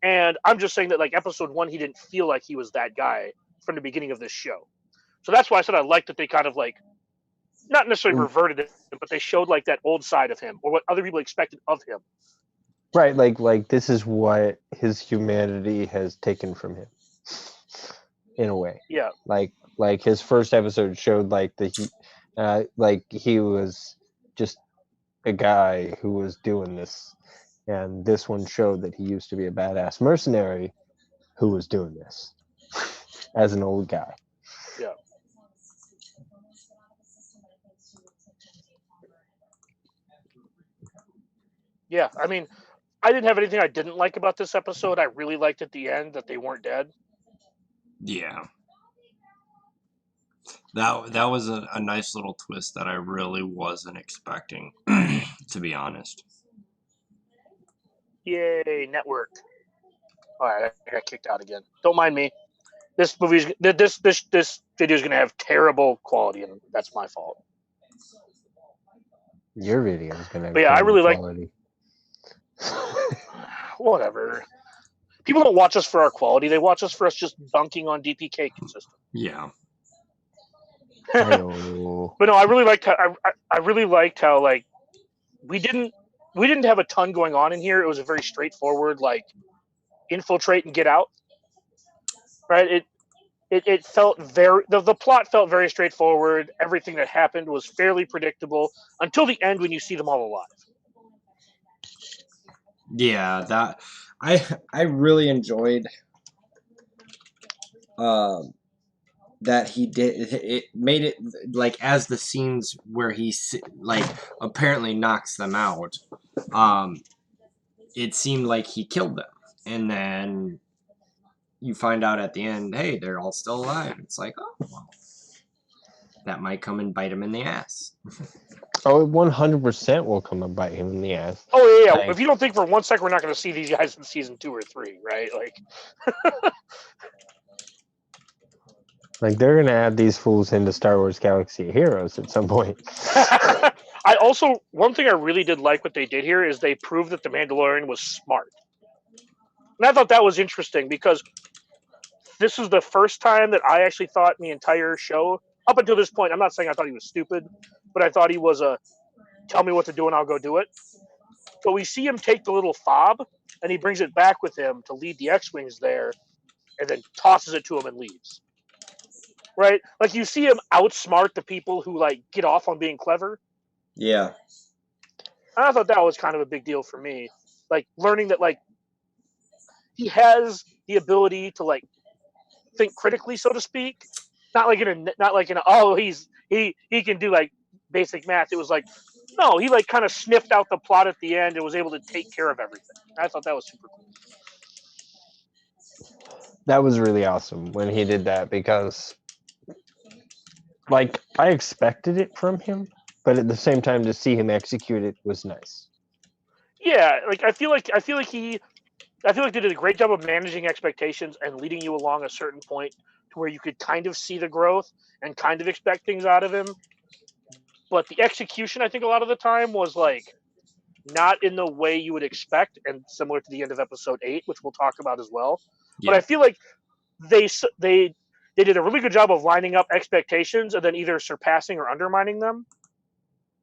And I'm just saying that like episode 1, he didn't feel like he was that guy from the beginning of this show. So that's why I said I liked that they kind of like not necessarily reverted it, but they showed like that old side of him, or what other people expected of him. Right, like this is what his humanity has taken from him, in a way. Yeah. Like his first episode showed like he was just a guy who was doing this, and this one showed that he used to be a badass mercenary who was doing this as an old guy. Yeah. Yeah, I mean, I didn't have anything I didn't like about this episode. I really liked at the end that they weren't dead. Yeah. That was a nice little twist that I really wasn't expecting, to be honest. Yay, network. All right, I got kicked out again. Don't mind me. This video is going to have terrible quality, and that's my fault. Your video is going to have But yeah, I really quality. Whatever. People don't watch us for our quality. They watch us for us just dunking on DPK consistently. Yeah. But no, I really liked how like we didn't have a ton going on in here. It was a very straightforward like infiltrate and get out. Right? It felt very the plot felt very straightforward. Everything that happened was fairly predictable until the end when you see them all alive. Yeah, that I really enjoyed that he did. It made it like as the scenes where he like apparently knocks them out. it seemed like he killed them, and then you find out at the end, hey, they're all still alive. It's like, oh, well, that might come and bite him in the ass. Oh, it 100% will come and bite him in the ass. Oh yeah. Like, If you don't think for 1 second we're not going to see these guys in season 2 or 3, right? Like they're gonna add these fools into Star Wars Galaxy of Heroes at some point. I also, one thing I really did like what they did here is they proved that the Mandalorian was smart. And I thought that was interesting because this is the first time that I actually thought in the entire show, up until this point, I'm not saying I thought he was stupid, but I thought he was a tell me what to do and I'll go do it. But we see him take the little fob and he brings it back with him to lead the X-Wings there and then tosses it to him and leaves. Right? Like you see him outsmart the people who like get off on being clever. Yeah. And I thought that was kind of a big deal for me. Like learning that like he has the ability to like think critically, so to speak. Not like in a oh he can do like basic math. It was like no, he like kind of sniffed out the plot at the end and was able to take care of everything. I thought that was super cool. That was really awesome when he did that because, like, I expected it from him, but at the same time, to see him execute it was nice. Yeah, like I feel like they did a great job of managing expectations and leading you along a certain point to where you could kind of see the growth and kind of expect things out of him. But the execution, I think, a lot of the time was like not in the way you would expect, and similar to the end of episode 8, which we'll talk about as well. Yeah. But I feel like they did a really good job of lining up expectations and then either surpassing or undermining them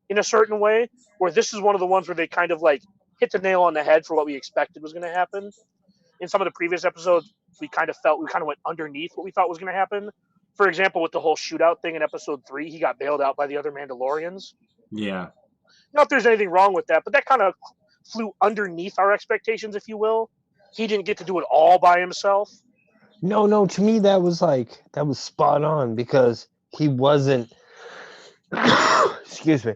in a certain way. Where this is one of the ones where they kind of like hit the nail on the head for what we expected was going to happen. In some of the previous episodes, we kind of went underneath what we thought was going to happen. For example, with the whole shootout thing in episode 3, he got bailed out by the other Mandalorians. Yeah. Not if there's anything wrong with that, but that kind of flew underneath our expectations, if you will. He didn't get to do it all by himself. No, to me that was spot on because he wasn't excuse me.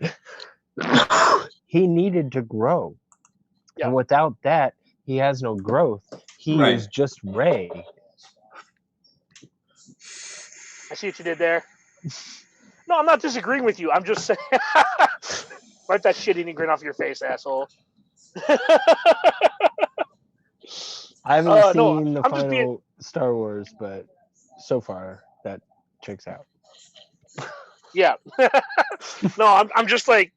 He needed to grow. Yeah. And without that, he has no growth. He Right. is just Rey. I see what you did there. No, I'm not disagreeing with you. I'm just saying. Wipe that shit-eating grin off your face, asshole. I haven't seen the I'm just final Star Wars, but so far that checks out. Yeah. No, I'm just saying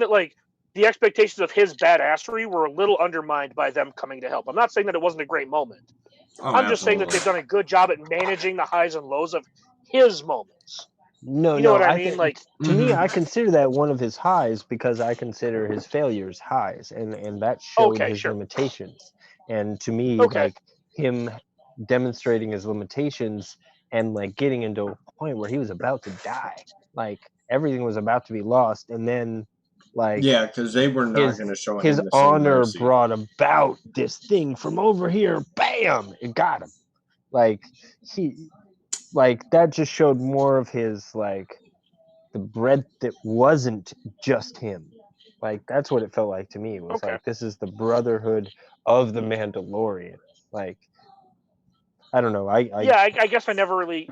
that like the expectations of his badassery were a little undermined by them coming to help. I'm not saying that it wasn't a great moment. Oh, I'm just saying that they've done a good job at managing the highs and lows of his moments. No, You know no, what I I mean? think Like to me, I consider that one of his highs because I consider his failures highs, and that showed Okay, his sure. limitations. And to me, Okay. like him demonstrating his limitations and like getting into a point where he was about to die, like everything was about to be lost, and then like Yeah, because they were not going to show him his the same honor mercy. brought about this thing from over here. Bam! It got him. Like that just showed more of his like the breadth that wasn't just him. Like that's what it felt like to me. It was Okay. like this is the brotherhood of the Mandalorian. Like I don't know. I guess I never really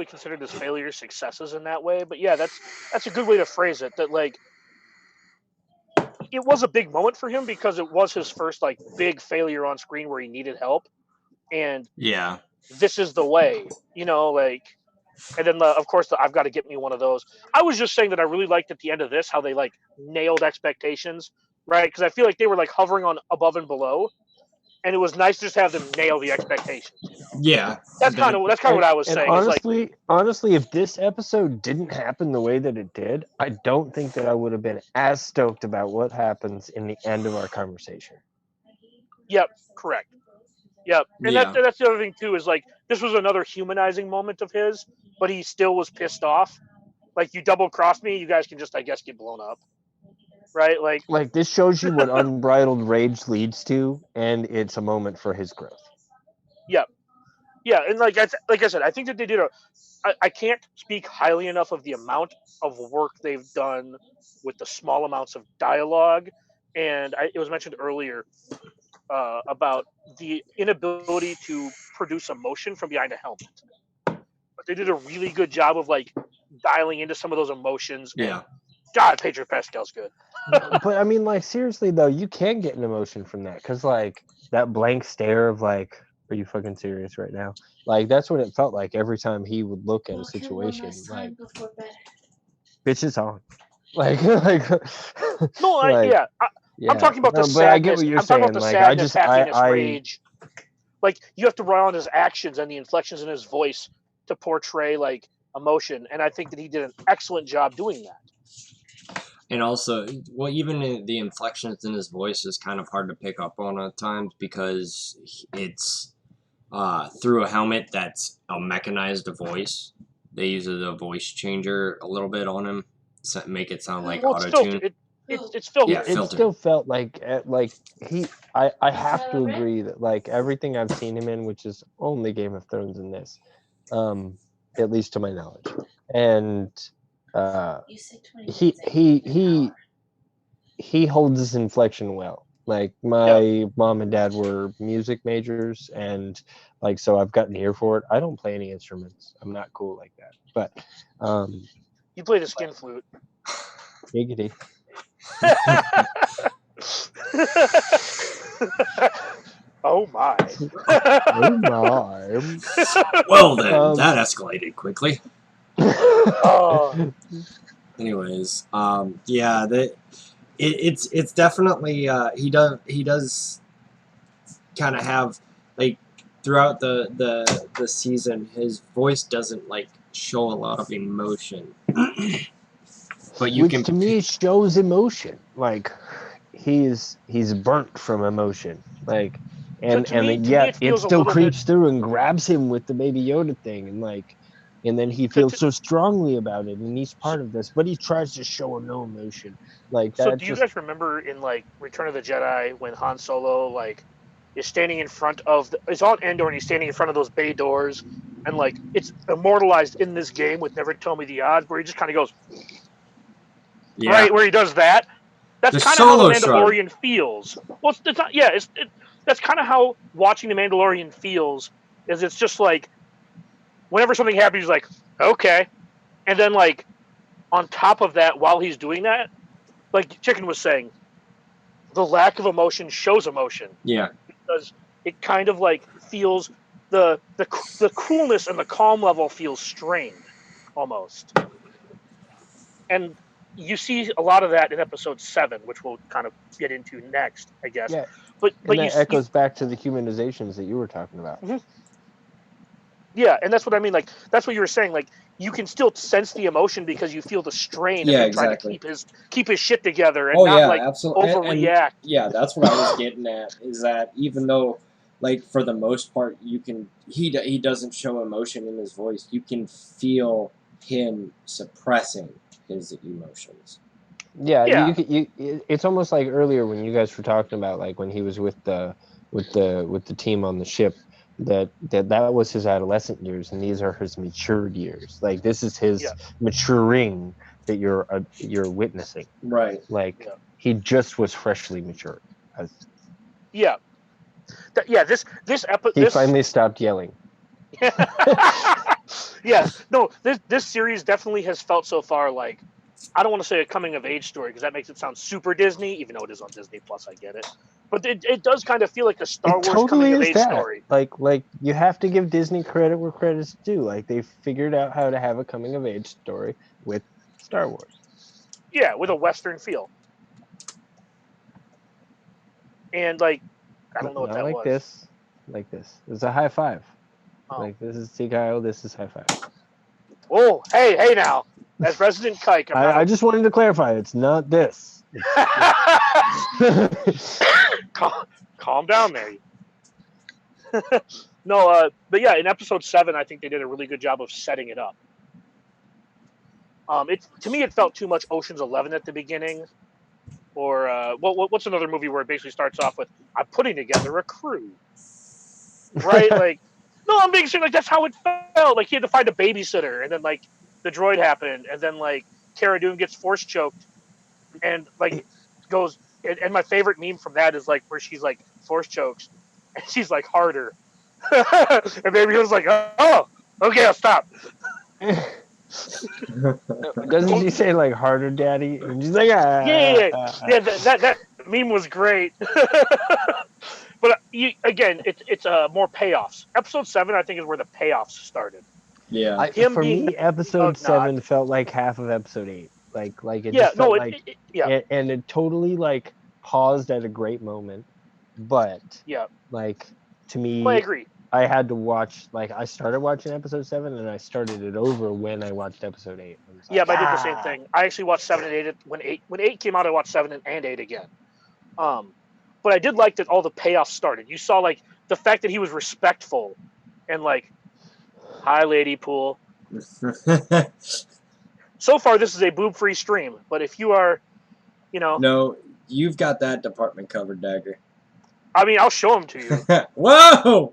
considered his failures successes in that way. But yeah, that's a good way to phrase it. That like it was a big moment for him because it was his first like big failure on screen where he needed help, and Yeah. this is the way, like. And then, of course, I've got to get me one of those. I was just saying that I really liked at the end of this how they like nailed expectations, right? Because I feel like they were like hovering on above and below, and it was nice to just have them nail the expectations. Yeah. That's kind of what I was and saying. Honestly, if this episode didn't happen the way that it did, I don't think that I would have been as stoked about what happens in the end of our conversation. Yep, correct. Yep, and that's the other thing too is like this was another humanizing moment of his, but he still was pissed off. Like you double crossed me, you guys can just I guess get blown up, right? Like this shows you what unbridled rage leads to, and it's a moment for his growth. Yeah, and like I said, I think that they did I can't speak highly enough of the amount of work they've done with the small amounts of dialogue and it was mentioned earlier about the inability to produce emotion from behind a helmet. But they did a really good job of like dialing into some of those emotions. Yeah. And God, Pedro Pascal's good. But I mean, like, seriously though, you can get an emotion from that, because like that blank stare of like, are you fucking serious right now? Like, that's what it felt like every time he would look at a situation. Like, bitch, it's on. Like, No, like, I'm talking about the no, but I get sadness. what you're I'm talking saying. about the Like, sadness, happiness, I rage. Like you have to rely on his actions and the inflections in his voice to portray like emotion, and I think that he did an excellent job doing that. And also, well, even the inflections in his voice is kind of hard to pick up on at times because it's through a helmet that's a mechanized voice. They use a voice changer a little bit on him to make it sound like Well, it's auto-tune. filtered. It's filtered. Yeah, it filtered. still felt like I have to agree that like everything I've seen him in, which is only Game of Thrones in this, at least to my knowledge, and he holds his inflection well. Like my mom and dad were music majors, and like so I've got an ear for it. I don't play any instruments. I'm not cool like that. But You play the skin flute. giggity. Oh my. Oh my. Well then, that escalated quickly. Oh. Anyways, yeah, it's definitely he does kind of have like throughout the season, his voice doesn't like show a lot of emotion. But you Which can to me shows emotion. Like he's burnt from emotion. Like and To me, yet it it feels a still little bit. creeps through and grabs him with the Baby Yoda thing, and like and then he feels so strongly about it, and he's part of this, but he tries to show no emotion. Like So, that do you just guys remember in like Return of the Jedi when Han Solo like is standing in front of it's on Endor and he's standing in front of those bay doors, and like it's immortalized in this game with Never Tell Me the Odds, where he just kind of goes right where he does that. That's The kind of how the solo shrug. Mandalorian feels. Well, it's not. Yeah, that's kind of how watching the Mandalorian feels. Is it's just like whenever something happens, he's like, okay, and then like on top of that, while he's doing that, like Chicken was saying, the lack of emotion shows emotion. Yeah. Because it kind of like feels the coolness and the calm level feels strained almost, and you see a lot of that in episode 7, which we'll kind of get into next, I guess. yeah. But And you that echoes back to the humanizations that you were talking about. Mhm. Yeah, and that's what I mean. Like that's what you were saying. Like you can still sense the emotion because you feel the strain of him trying to keep his shit together and not like absolutely. overreact. Yeah, that's what I was getting at. Is that even though, like for the most part, he doesn't show emotion in his voice. You can feel him suppressing his emotions. Yeah, Yeah. it's almost like earlier when you guys were talking about like when he was with the team on the ship, that was his adolescent years, and these are his matured years. Like this is his maturing that you're witnessing. Right. Like he just was freshly matured. Yeah. This He finally stopped yelling. Yes. No, this series definitely has felt so far like, I don't want to say a coming of age story because that makes it sound super Disney, even though it is on Disney Plus. I get it, but it does kind of feel like a Star Wars totally coming of is age that. story. Like you have to give Disney credit where credit's due. Like they figured out how to have a coming of age story with Star Wars. Yeah, with a Western feel. And like, I don't know what that like was. This. Like this. It's a high five. Oh. Like this is TKO, this is high five. Oh, hey now. As Resident Kike, I just wanted to clarify, it's not this. Calm down there. No, but yeah, in episode 7, I think they did a really good job of setting it up. To me, it felt too much Ocean's 11 at the beginning, or what's another movie where it basically starts off with "I'm putting together a crew," right? Like, no, I'm being serious. Like that's how it felt. Like he had to find a babysitter, and then like the droid happened, and then like Cara Dune gets force choked, and like goes, and my favorite meme from that is like where she's like force chokes, and she's like harder, and Baby Yoda's like, oh, okay, I'll stop. Doesn't she say like harder, daddy? And she's like, Yeah. That meme was great. But it's more payoffs. Episode 7, I think, is where the payoffs started. Yeah. For me, episode 7 felt like half of episode 8. Like it just felt and it totally like paused at a great moment. But like to me, I agree. I had to watch, like, I started watching episode 7 and I started it over when I watched episode 8. But I did the same thing. I actually watched 7 and 8 when 8 came out. I watched 7 and 8 again. But I did like that all the payoffs started. You saw like the fact that he was respectful and like, hi, Lady Pool. So far, this is a boob-free stream. But if you are, no, you've got that department covered, Dagger. I mean, I'll show them to you. Whoa!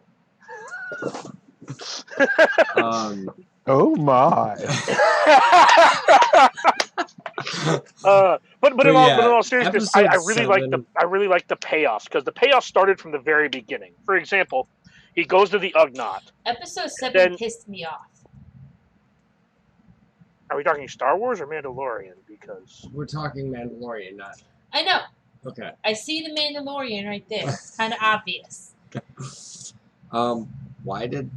Oh my! But in all seriousness, I really like the payoffs because the payoffs started from the very beginning. For example, he goes to the Ugnaught. Episode 7 pissed me off. Are we talking Star Wars or Mandalorian? Because we're talking Mandalorian, not. I know. Okay. I see the Mandalorian right there. It's kind of obvious. Why did?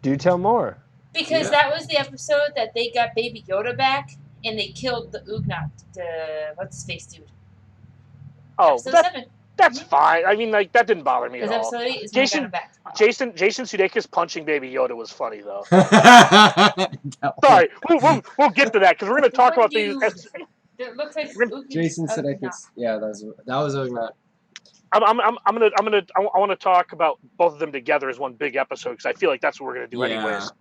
Do tell more. Because that was the episode that they got Baby Yoda back and they killed the Ugnaught. What's his face, dude? Oh, episode 7. That's fine. I mean, like that didn't bother me at all. Episode 8 is Jason Sudeikis punching Baby Yoda was funny though. Sorry, we'll get to that because we're going to talk about these. It looks like Jason Sudeikis. Yeah, that was Ugnaught. I want to talk about both of them together as one big episode because I feel like that's what we're going to do anyways.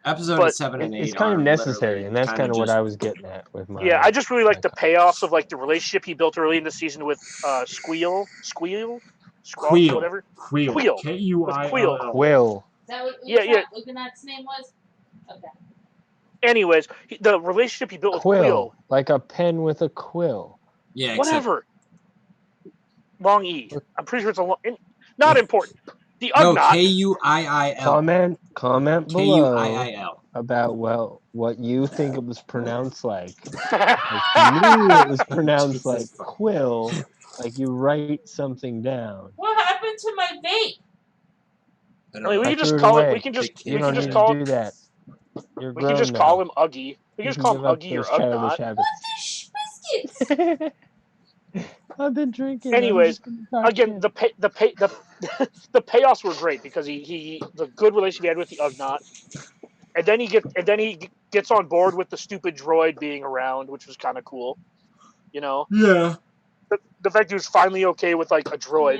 Episode 7 and 8 it's kind of necessary, and that's kind of what I was getting at with my. Yeah, I just really like the payoffs of like the relationship he built early in the season with Squeal, whatever. Queel. Queel. Quill. Is that what Ugnaught's name was? Okay. Anyways, the relationship he built with Quill. Like a pen with a quill. Yeah, whatever. Long E. I'm pretty sure it's a long. Not important. The Ugnaught. No, Kuiil. Comment below Kuiil. about what you think it was pronounced like. If you knew it was pronounced like quill, like you write something down. What happened to my vape? I mean, we can just call it. We can just call do that. We can just call him Uggy. We can just call him Uggy or Ugnaught. Biscuits. I've been drinking. Anyways, again, the payoffs were great because he the good relationship he had with the Ugnaught, and then he gets on board with the stupid droid being around, which was kind of cool, Yeah. The fact he was finally okay with like a droid.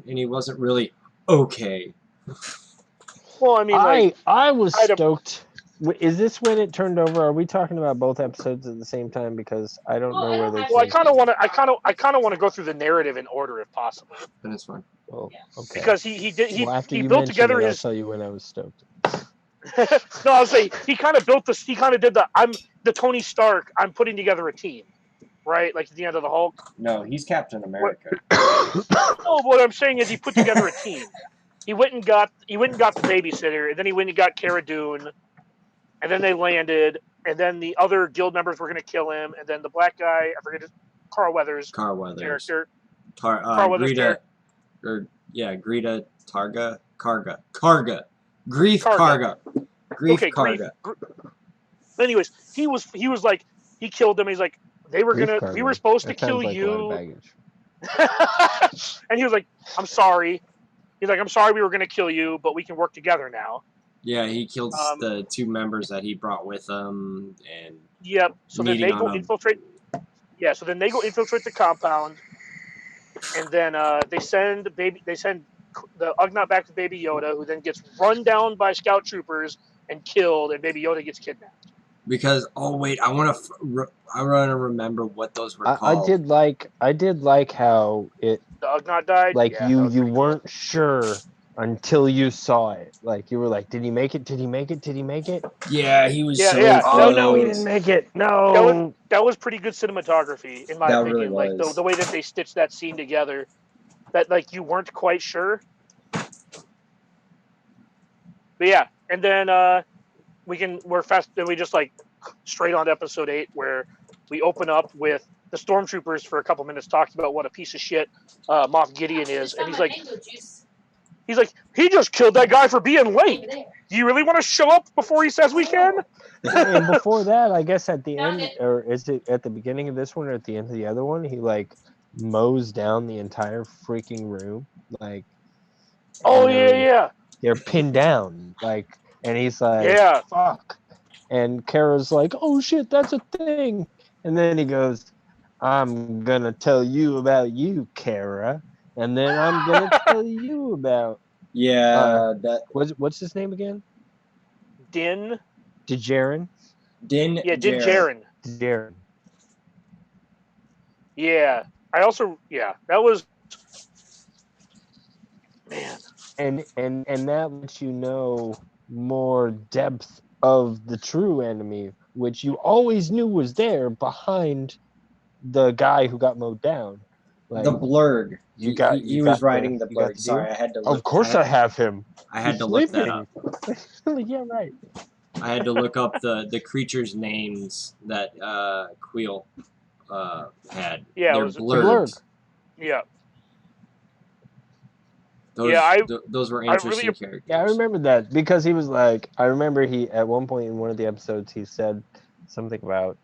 And he wasn't really okay. Well, I mean, I was stoked. Is this when it turned over? Are we talking about both episodes at the same time? Because I don't know where they. Well, I kind of want to go through the narrative in order if possible. That's fine. Oh, okay. Because he built together his. I'll tell you when I was stoked. No, I'll say he kind of built this. He kind of did I'm the Tony Stark. I'm putting together a team, right? Like at the end of the Hulk. No, he's Captain America. No, what I'm saying is he put together a team. He went and got the babysitter, and then he went and got Cara Dune. And then they landed, and then the other guild members were going to kill him, and then the black guy, I forget his, Carl Weathers. Character. Carl Weathers Greta Targa. Karga. Grief Karga. Grief Karga. Anyways, he was like, he killed them. He's like, we were supposed to kill you. And he was like, I'm sorry. He's like, I'm sorry we were going to kill you, but we can work together now. Yeah, he killed the 2 members that he brought with him, and So then they go infiltrate. Yeah, so then they go infiltrate the compound, and then they send the Ugnaught back to Baby Yoda, who then gets run down by scout troopers and killed, and Baby Yoda gets kidnapped. Because I want to remember what those were called. I did like how it. The Ugnaught died. Like you weren't sure until you saw it. Like you were like, did he make it? Did he make it? Did he make it? Yeah, he was so Yeah. Oh close. no, he didn't make it. No. That was pretty good cinematography, in my That really opinion. Like was. the way that they stitched that scene together, that like you weren't quite sure. But yeah, and then we're fast. Then we just like straight on to episode 8, where we open up with the stormtroopers for a couple minutes talking about what a piece of shit Moff Gideon is, and he's like, he just killed that guy for being late. Do you really want to show up before he says we can? And before that, I guess at the end, or is it at the beginning of this one or at the end of the other one, he like mows down the entire freaking room, like. Oh and yeah. They're pinned down, like, and he's like, Yeah. fuck. And Kara's like, oh shit, that's a thing. And then he goes, I'm gonna tell you about you, Kara. And then I'm gonna tell you about That what's his name again? Din. Djarin? Din Yeah, Din Djarin. Djarin. Djarin. Yeah. That was, man. And that lets you know more depth of the true enemy, which you always knew was there behind the guy who got mowed down. Like, The Blurg. You was got riding the you got Blurg. the Sorry, deal? I had to look. Of course I have him. I had He's to look that sleeping. up. Yeah, right. I had to look up the creatures' names that Queel had. Yeah, They're it was The Blurgs. Blurg. Yeah. Those were I really interesting characters. Yeah, I remember that because he was like, I remember he at one point in one of the episodes he said something about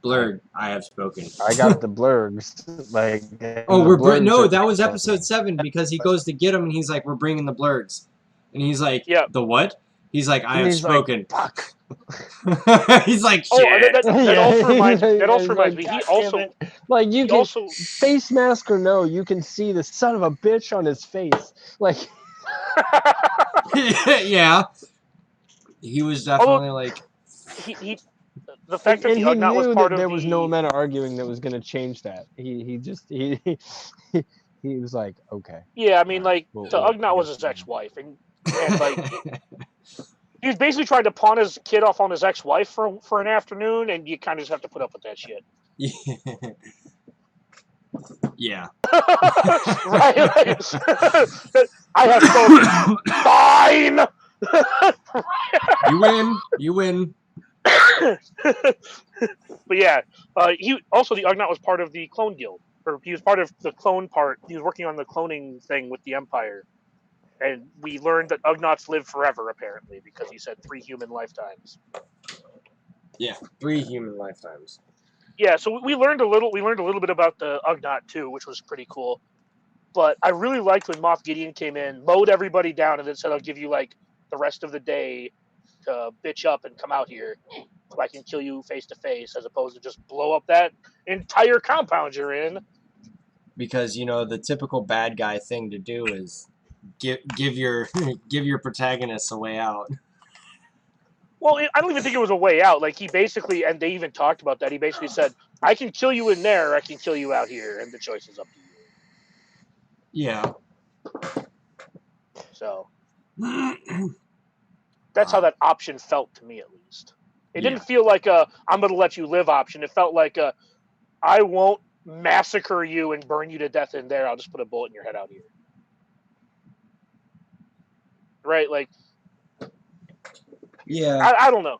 Blurg, I have spoken. I got the blurgs. Like, Oh, no, that was episode 7 because he goes to get him and he's like, we're bringing the Blurgs. And he's like, Yeah. the what? He's like, I and have he's spoken. Like, fuck. He's like, Oh, shit. that also reminds me. That also He's reminds like, me. He "God damn also it." Like you he can also face mask or no, you can see the son of a bitch on his face. Like Yeah. He was definitely like, he the fact that and the he Ugnaught was knew part that of there was no the amount of arguing that was going to change that. He was like, okay. yeah, I mean, like Well, the I Ugnaught was guess his ex-wife, and like he was basically trying to pawn his kid off on his ex-wife for an afternoon, and you kind of just have to put up with that shit. Yeah. Right? Like, I have spoken. Fine. You win. But yeah, he also the Ugnaught was part of the Clone Guild, or he was part of the clone part. He was working on the cloning thing with the Empire, and we learned that Ugnaughts live forever apparently because he said 3 human lifetimes. Yeah, 3 human lifetimes. Yeah, so we learned a little. We learned a little bit about the Ugnaught too, which was pretty cool. But I really liked when Moff Gideon came in, mowed everybody down, and then said, "I'll give you like the rest of the day to bitch up and come out here, so I can kill you face to face, as opposed to just blow up that entire compound you're in." Because the typical bad guy thing to do is give your give your protagonists a way out. Well, I don't even think it was a way out. Like he basically, and they even talked about that. He basically said, "I can kill you in there, or I can kill you out here, and the choice is up to you." Yeah. So that's how that option felt to me, at least. It Yeah. didn't feel like a "I'm going to let you live" option. It felt like a "I won't massacre you and burn you to death in there. I'll just put a bullet in your head out here." Right? Like, Yeah. I don't know.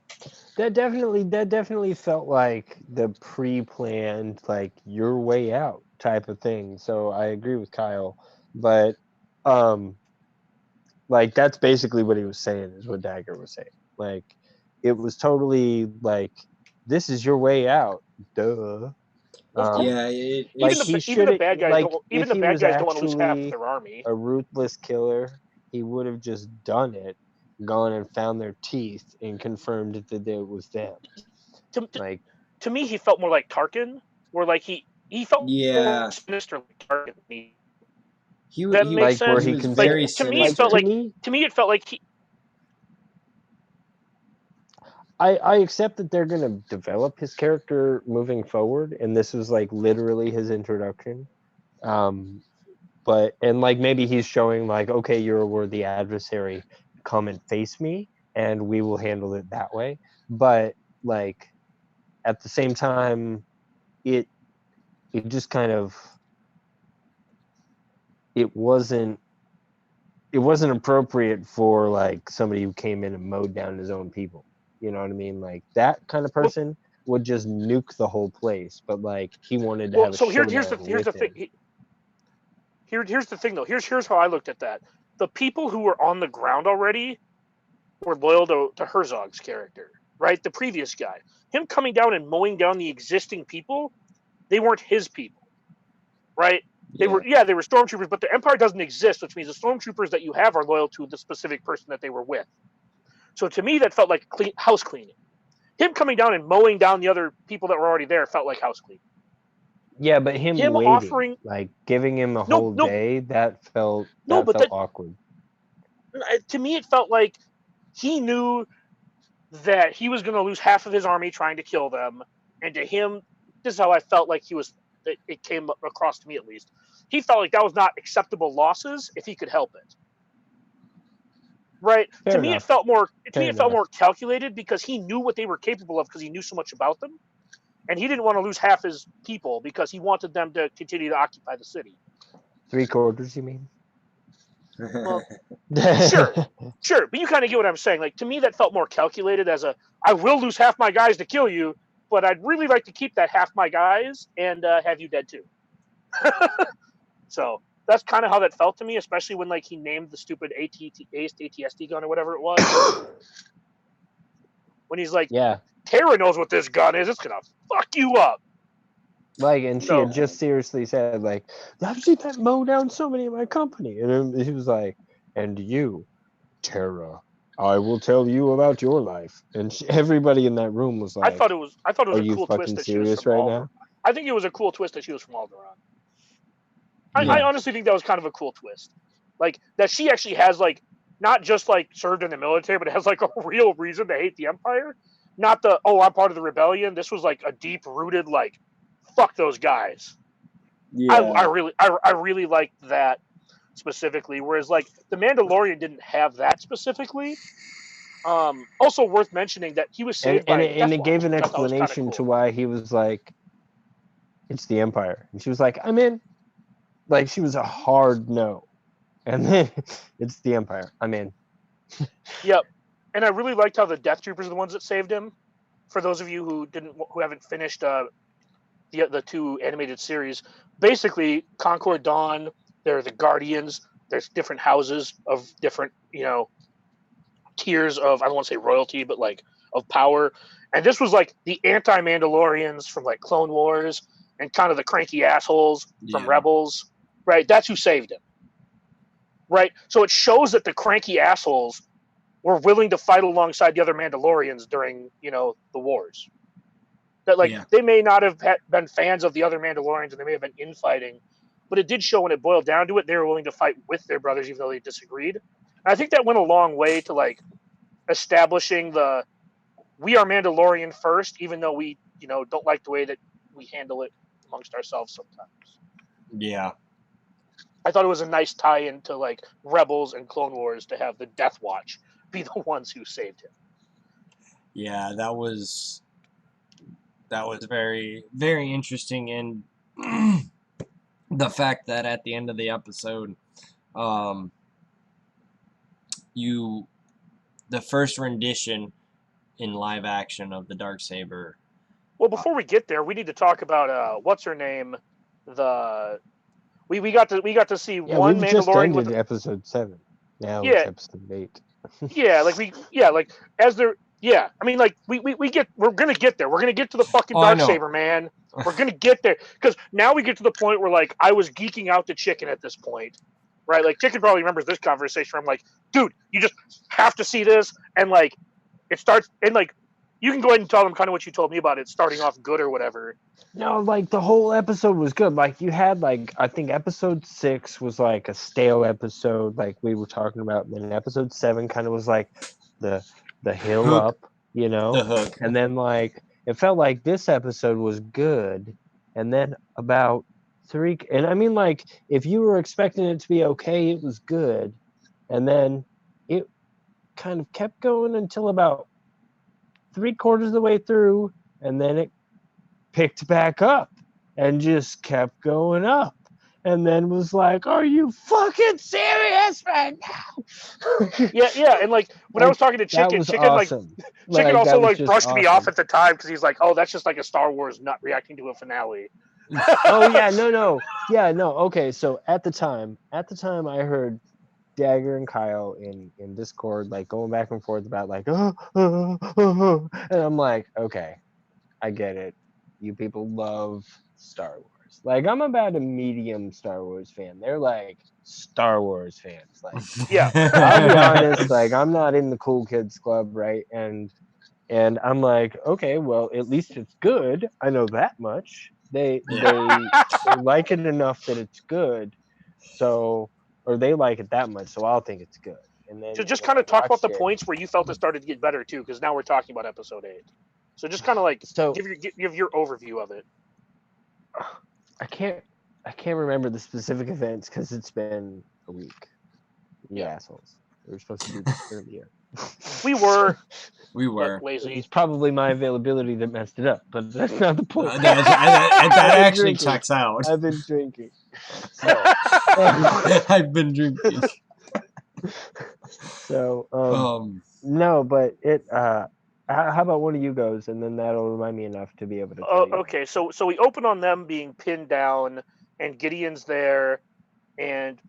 that definitely felt like the pre-planned, like your way out type of thing. So I agree with Kyle, but like that's basically what he was saying is what Dagger was saying. Like it was totally like this is your way out. Duh. Yeah. Like Even the bad guys like don't. Even if the he bad was guys don't want to lose half actually their army. a ruthless killer, he would have just done it, gone and found their teeth and confirmed that it was them. Like To me, he felt more like Tarkin, where like he felt more sinister like Tarkin. That makes like sense. where he was can very to me, it sinister. felt like to me it felt like he. I accept that they're gonna develop his character moving forward, and this was like literally his introduction. But and like maybe he's showing like, okay, you're a worthy adversary, come and face me, and we will handle it that way. But like at the same time, it just kind of it wasn't appropriate for like somebody who came in and mowed down his own people. You know what I mean? Like that kind of person would just nuke the whole place. But like he wanted to have a So here's showdown the with thing. him. Here's the thing though. Here's how I looked at that. The people who were on the ground already were loyal to Herzog's character, right? The previous guy. Him coming down and mowing down the existing people, they weren't his people, right? They were stormtroopers, but the Empire doesn't exist, which means the stormtroopers that you have are loyal to the specific person that they were with. So to me, that felt like house cleaning. Him coming down and mowing down the other people that were already there felt like house cleaning. Yeah, but him waiting, offering, like giving him a whole day, that felt awkward. To me, it felt like he knew that he was going to lose half of his army trying to kill them, and to him, this is how I felt like he was. It came across to me at least. He felt like that was not acceptable losses if he could help it. Right. Fair enough. Me, it felt more. To me, it felt more calculated because he knew what they were capable of because he knew so much about them, and he didn't want to lose half his people because he wanted them to continue to occupy the city. 3/4, you mean? Well, sure, but you kind of get what I'm saying. Like to me, that felt more calculated as I will lose half my guys to kill you, but I'd really like to keep that half my guys and have you dead too. So that's kind of how that felt to me, especially when like he named the stupid ATST gun or whatever it was. When he's like, yeah, Tara knows what this gun is. It's gonna fuck you up. Like, and she had just seriously said, like, I've seen that mow down so many of my company. And he was like, and you, Tara, I will tell you about your life. And everybody in that room was like, I thought it was a cool twist that she was from right now? I think it was a cool twist that she was from Alderaan. I honestly think that was kind of a cool twist. Like, that she actually has, like, not just, like, served in the military, but has, like, a real reason to hate the Empire. Not the, I'm part of the rebellion. This was, like, a deep-rooted, like, fuck those guys. Yeah. I really liked that specifically. Whereas, like, the Mandalorian didn't have that specifically. Also worth mentioning that he was saved by and it gave an explanation to why he was like, it's the Empire. And she was like, I'm in. Like, she was a hard no. And then it's the Empire. I'm in. Yep. And I really liked how the Death Troopers are the ones that saved him. For those of you who haven't finished the two animated series, basically Concord Dawn, they're the Guardians. There's different houses of different, tiers of, I don't want to say royalty, but like of power. And this was like the anti-Mandalorians from like Clone Wars and kind of the cranky assholes from Rebels, right? That's who saved him, right? So it shows that the cranky assholes were willing to fight alongside the other Mandalorians during, the wars. That they may not have been fans of the other Mandalorians and they may have been infighting, but it did show when it boiled down to it, they were willing to fight with their brothers even though they disagreed. And I think that went a long way to like establishing we are Mandalorian first, even though we, don't like the way that we handle it amongst ourselves sometimes. Yeah. I thought it was a nice tie-in to like Rebels and Clone Wars to have the Death Watch be the ones who saved him. Yeah, that was very, very interesting, and the fact that at the end of the episode, the first rendition in live action of the Darksaber. Well, before we get there, we need to talk about what's her name. We got to see one we've Mandalorian just ended with episode 7. Now it's episode 8. I mean, like we're gonna get there. We're gonna get to the fucking Darksaber, man. We're gonna get there because now we get to the point where like I was geeking out to Chicken at this point, right? Like Chicken probably remembers this conversation. Where I'm like, dude, you just have to see this, and like it starts, and like you can go ahead and tell them kind of what you told me about it starting off good or whatever. No, like the whole episode was good. Like you had like I think episode 6 was like a stale episode, like we were talking about. And then episode 7 kind of was like the hill hook. up, The hook. And then like it felt like this episode was good, and then about And I mean, like, if you were expecting it to be okay, it was good, and then it kind of kept going until about 3/4 of the way through, and then it picked back up and just kept going up, and then was like, "Are you fucking serious right now?" Yeah, and like when I was talking to that Chicken, was Chicken like awesome. Chicken also that was like just brushed me off awesome. at the time because he's like, "Oh, that's just like a Star Wars not reacting to a finale." Oh yeah, no, yeah, no. Okay, so at the time, I heard Dagger and Kyle in Discord like going back and forth about like, and I'm like, okay, I get it. You people love Star Wars. Like, I'm about a medium Star Wars fan. They're like Star Wars fans. Like, Yeah. I'll be honest, like, I'm not in the cool kids club, right? And I'm like, okay, well, at least it's good. I know that much. They like it enough that it's good. So, or they like it that much, so I'll think it's good. And then So just when kind I of talk about watched the it, points where you felt it started to get better too, because now we're talking about episode 8. So just kind of like so give your overview of it. I can't remember the specific events because it's been a week. You Yeah. assholes. We were supposed to do this earlier. We were, We but were. It lazy. was probably my availability that messed it up, but that's not the point. That been actually drinking. checks out. I've been drinking. So, I've been drinking. so Um, no, but it how about one of you goes, and then that'll remind me enough to be able to tell you. Okay, so we open on them being pinned down, and Gideon's there, and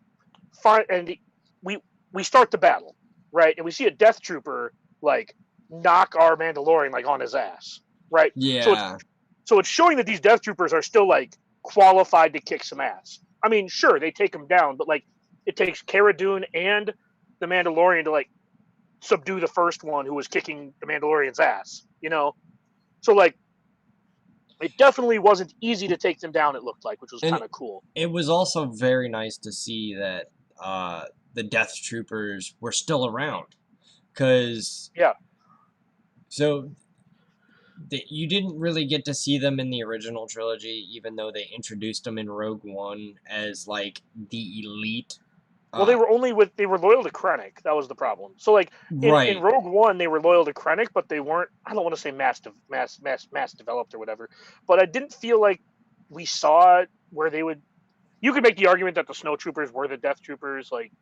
we start the battle, right? And we see a Death Trooper like knock our Mandalorian like on his ass, right? yeah. So it's showing that these Death Troopers are still like qualified to kick some ass. I mean, sure, they take him down, but like it takes Cara Dune and the Mandalorian to like subdue the first one who was kicking the Mandalorian's ass, you know? So like it definitely wasn't easy to take them down, it looked like, which was And kind of cool. It was also very nice to see that the Death Troopers were still around. Because, Yeah. so, you didn't really get to see them in the original trilogy, even though they introduced them in Rogue One as, like, the elite. Well, they were loyal to Krennic. That was the problem. So like in Right. Rogue One, they were loyal to Krennic, but they weren't. I don't want to say mass developed or whatever. But I didn't feel like we saw where they would. You could make the argument that the Snow Troopers were the Death Troopers, like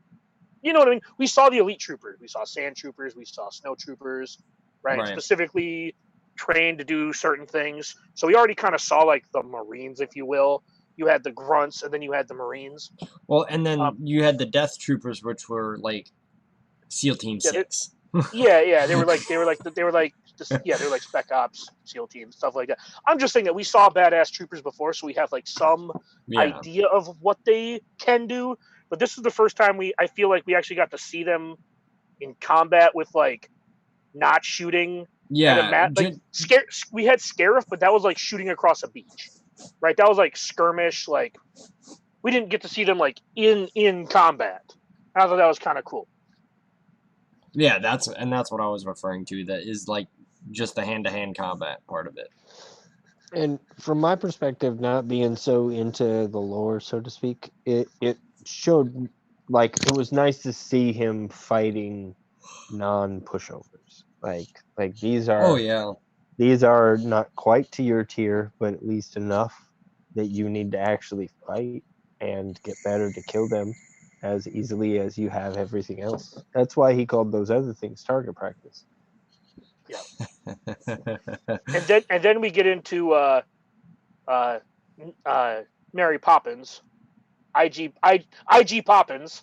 you know what I mean. We saw the elite troopers. We saw Sand Troopers. We saw Snow Troopers, right? Specifically trained to do certain things. So we already kind of saw like the Marines, if you will. You had the grunts, and then you had the Marines. Well, and then you had the Death Troopers, which were like SEAL Team 6. Yeah. They were like Spec Ops, SEAL Team, stuff like that. I'm just saying that we saw badass troopers before, so we have like some idea of what they can do. But this is the first time I feel like we actually got to see them in combat with like not shooting. Yeah. We had Scarif, but that was like shooting across a beach, right? That was like skirmish. Like we didn't get to see them like in combat. I thought that was kind of cool. Yeah, that's what I was referring to. That is like just the hand-to-hand combat part of it. And from my perspective, not being so into the lore, so to speak, it showed like it was nice to see him fighting non-pushovers. Like these are these are not quite to your tier, but at least enough that you need to actually fight and get better to kill them as easily as you have everything else. That's why he called those other things target practice. Yeah. and then we get into Mary Poppins, IG Poppins,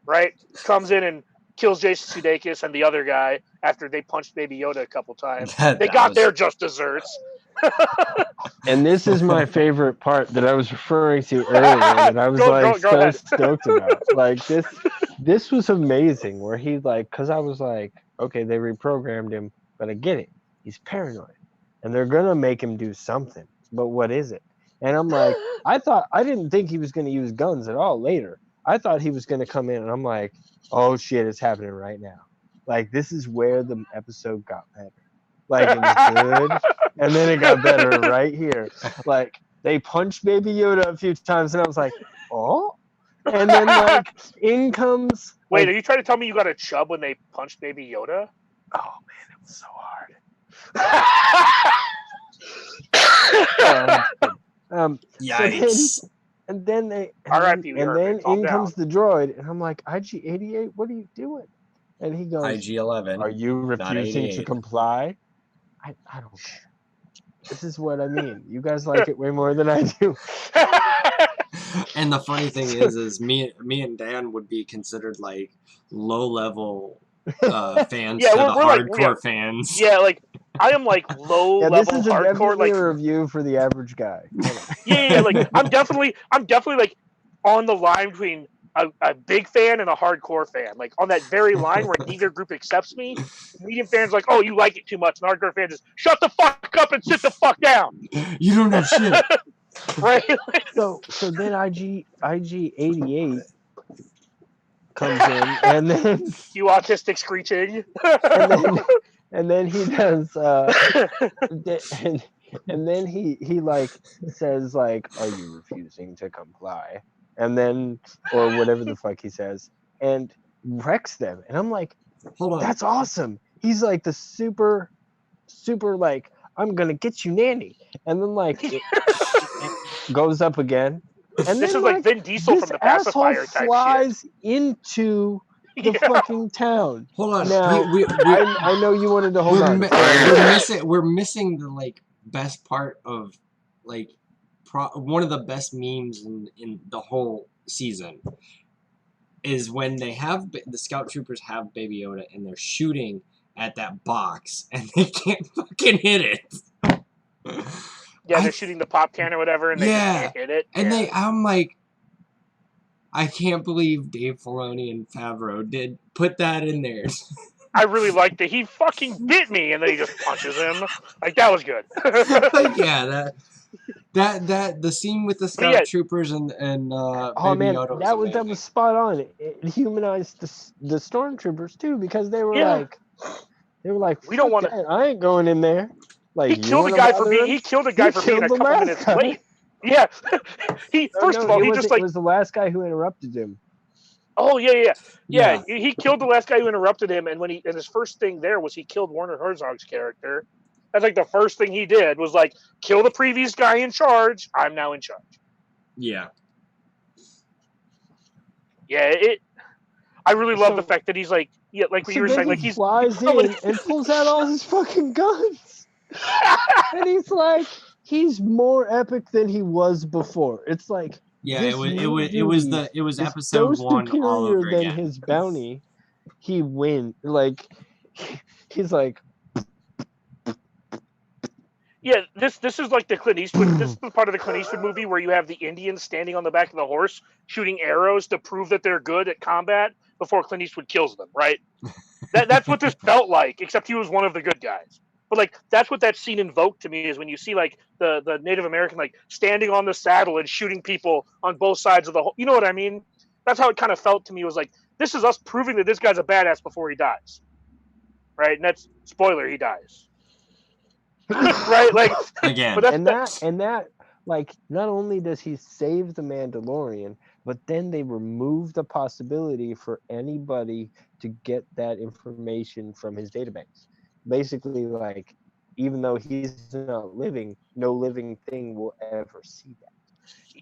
right? Comes in and kills Jason Sudeikis and the other guy after they punched Baby Yoda a couple times. They got their just desserts. And this is my favorite part that I was referring to earlier that I was so stoked about. Like this was amazing where he like, cause I was like, okay, they reprogrammed him, but I get it. He's paranoid and they're going to make him do something, but what is it? And I'm like, I didn't think he was going to use guns at all later. I thought he was going to come in and I'm like, oh shit, it's happening right now. Like this is where the episode got better. Like it was good. And then it got better right here. Like they punched Baby Yoda a few times, and I was like, oh. And then like in comes. Wait, Like, are you trying to tell me you got a chub when they punched Baby Yoda? oh man, it was so hard. Yikes. And then they, R.I.P. we and heard, man. then Calm in down. comes the droid, and I'm like, IG-88, what are you doing? And he goes, IG-11. are you refusing to 88. comply? I don't care. This is what I mean. You guys like it way more than I do. And the funny thing is me and Dan would be considered like low-level fans Yeah, to the we're like- hardcore fans. Yeah, like I am like low Yeah, this level is hardcore. definitely Like a review for the average guy. yeah, like I'm definitely like on the line between a big fan and a hardcore fan. Like on that very line where neither group accepts me. Medium fans like, oh, you like it too much, and hardcore fans just shut the fuck up and sit the fuck down. You don't know shit. Right? So then IG-88 comes in, and then You autistic screeching. and then he does and then he like says like, are you refusing to comply? And then, or whatever the fuck he says, and wrecks them. And I'm like, Hold on. that's awesome. He's like the super like, I'm gonna get you, Nanny. And then like it goes up again. And This then is like Vin Diesel this from the asshole pacifier type flies into the Yeah. fucking town. Hold on. Now, I know you wanted to hold on. We're missing the like best part of like one of the best memes in the whole season is when they have the scout troopers have Baby Yoda and they're shooting at that box and they can't fucking hit it. Yeah, they're shooting the pop can or whatever, and they just can't hit it. And yeah. I'm like, I can't believe Dave Filoni and Favreau did put that in there. I really liked it. He fucking bit me, and then he just punches him. Like that was good. Like yeah, that the scene with the scout troopers and oh Baby man, Yoda was that amazing. was spot on. It humanized the stormtroopers too, because they were like, we don't want to. I ain't going in there. Like, he killed a guy for being. He killed a guy for being a couple minutes late. Yeah. First of all, he just like it was the last guy who interrupted him. Oh yeah. He killed the last guy who interrupted him, and and his first thing there was he killed Werner Herzog's character. That's like the first thing he did was like kill the previous guy in charge. I'm now in charge. Yeah. Yeah. I really love the fact that he's like like what you were saying, like he flies in and pulls out all his fucking guns, and he's like, he's more epic than he was before. It's like. Yeah, it was episode so 1 all over superior than again. his bounty. He wins. Like he's like. Yeah, this is like the Clint Eastwood. This is the part of the Clint Eastwood movie where you have the Indians standing on the back of the horse shooting arrows to prove that they're good at combat before Clint Eastwood kills them. Right? That's what this felt like, except he was one of the good guys. But like that's what that scene invoked to me is when you see like the Native American like standing on the saddle and shooting people on both sides of the whole. You know what I mean? That's how it kind of felt to me. Was like this is us proving that this guy's a badass before he dies, right? And that's spoiler, he dies, right? Like again, but that like not only does he save the Mandalorian, but then they remove the possibility for anybody to get that information from his database. Basically, like, even though he's not living, no living thing will ever see that.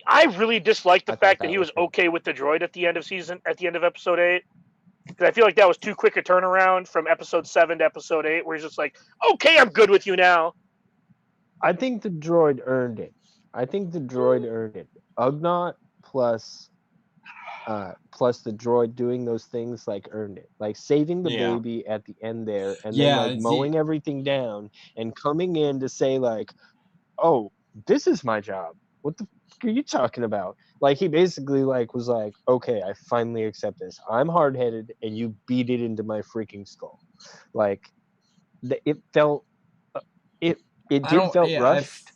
I really disliked the fact that he was okay with the droid at the end of episode 8. Because I feel like that was too quick a turnaround from episode 7 to episode 8, where he's just like, okay, I'm good with you now. I think the droid earned it. Ugnaught plus the droid doing those things like earned it, like saving the baby at the end there, and then like mowing everything down and coming in to say like, oh, this is my job, what the fuck are you talking about? Like he basically like was like, okay, I finally accept this, I'm hard-headed and you beat it into my freaking skull. Like it felt it felt rushed.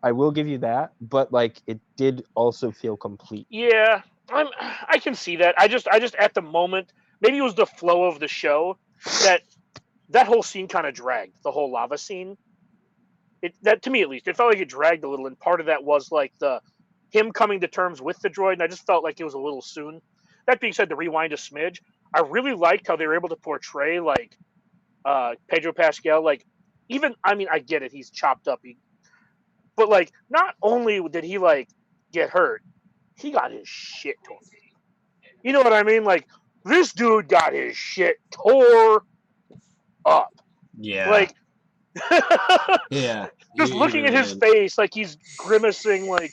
I will give you that, but like it did also feel complete. Yeah, I can see that. I just at the moment, maybe it was the flow of the show that whole scene kind of dragged. The whole lava scene. that to me at least, it felt like it dragged a little, and part of that was like him coming to terms with the droid, and I just felt like it was a little soon. That being said, to rewind a smidge, I really liked how they were able to portray like Pedro Pascal, like even I mean I get it, he's chopped up, but like not only did he like get hurt, he got his shit torn. You know what I mean? Like this dude got his shit tore up. Yeah. Like yeah. just He looking at really his did. face, like he's grimacing, like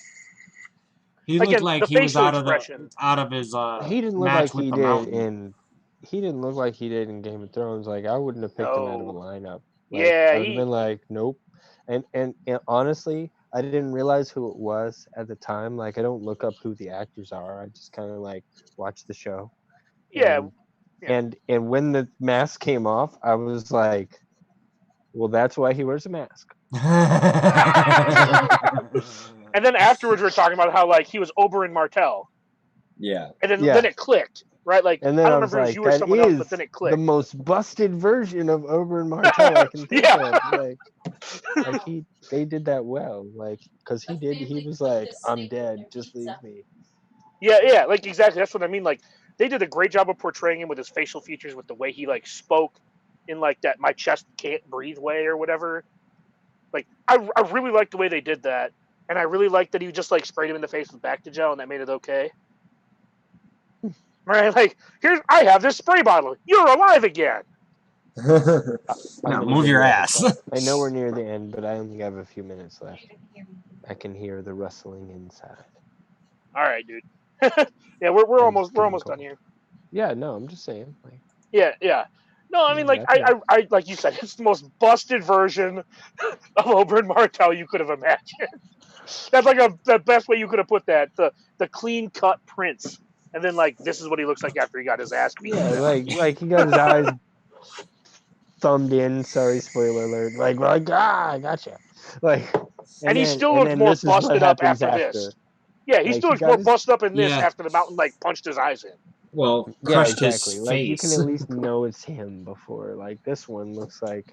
He looked again, like the he was facial out of expression. his He didn't look match like with he the did mountain. he didn't look like he did in Game of Thrones. Like I wouldn't have picked him out of a No. lineup. Like, Yeah, I would have been like, nope. And honestly, I didn't realize who it was at the time. Like I don't look up who the actors are. I just kind of like watch the show. yeah, And when the mask came off, I was like, well, that's why he wears a mask. And then afterwards, we were talking about how like he was Oberyn Martell, yeah. and then Yeah. then it clicked, right? Like And then I I don't was remember if it was like, you or that someone else, is but then it the clicked. most busted version of Oberyn Martell I can think Yeah. of. Like they did that well. Like, because he was like, I'm dead, just leave me. Yeah, like exactly. That's what I mean. Like they did a great job of portraying him with his facial features, with the way he like spoke in like that my chest can't breathe way or whatever. Like I really liked the way they did that, and I really liked that he just like sprayed him in the face with Bactigel, and that made it okay. Right? Like I have this spray bottle. You're alive again. Now move your ass. I know we're near the end, but I only have a few minutes left. I can hear the rustling inside. All right, dude. Yeah, we're I'm almost getting done cold. here. Yeah, no, I'm just saying. Like, Yeah. No, I mean, like wrap it up. I like you said, it's the most busted version of Oberyn Martell you could have imagined. That's like the best way you could have put that. The clean cut prince, and then like this is what he looks like after he got his ass beat. Yeah, like he got his eyes thumbed in. Sorry, spoiler alert. Like I gotcha. Like, and he then, still and looked then more this is what busted up happens after this. Yeah, he Like, still he looks got more his- busted up in this Yeah. after the mountain like punched his eyes in. Well, Yeah, crushed exactly. his Like you face. can at least know it's him before. Like this one looks like.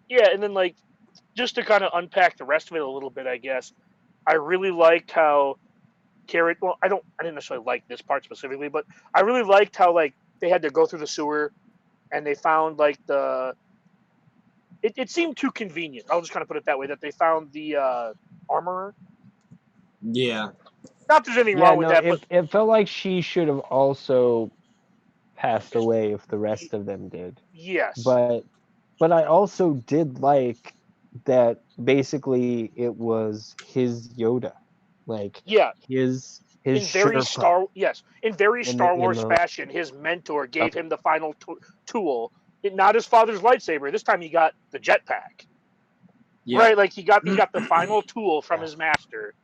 Yeah, and then like just to kind of unpack the rest of it a little bit, I guess I really liked how Carrot. Well, I didn't necessarily like this part specifically, but I really liked how like they had to go through the sewer, and they found like It seemed too convenient. I'll just kind of put it that way. That they found the armorer. Yeah. Not that there's anything Yeah, wrong with no, that, but it felt like she should have also passed away if the rest of them did. yes, But I also did like that basically it was his Yoda. Like yeah. his In very Sherpa. Star Wars fashion, his mentor gave him the final tool. Not his father's lightsaber. This time he got the jetpack. Yeah. Right, like he got the final tool from his master.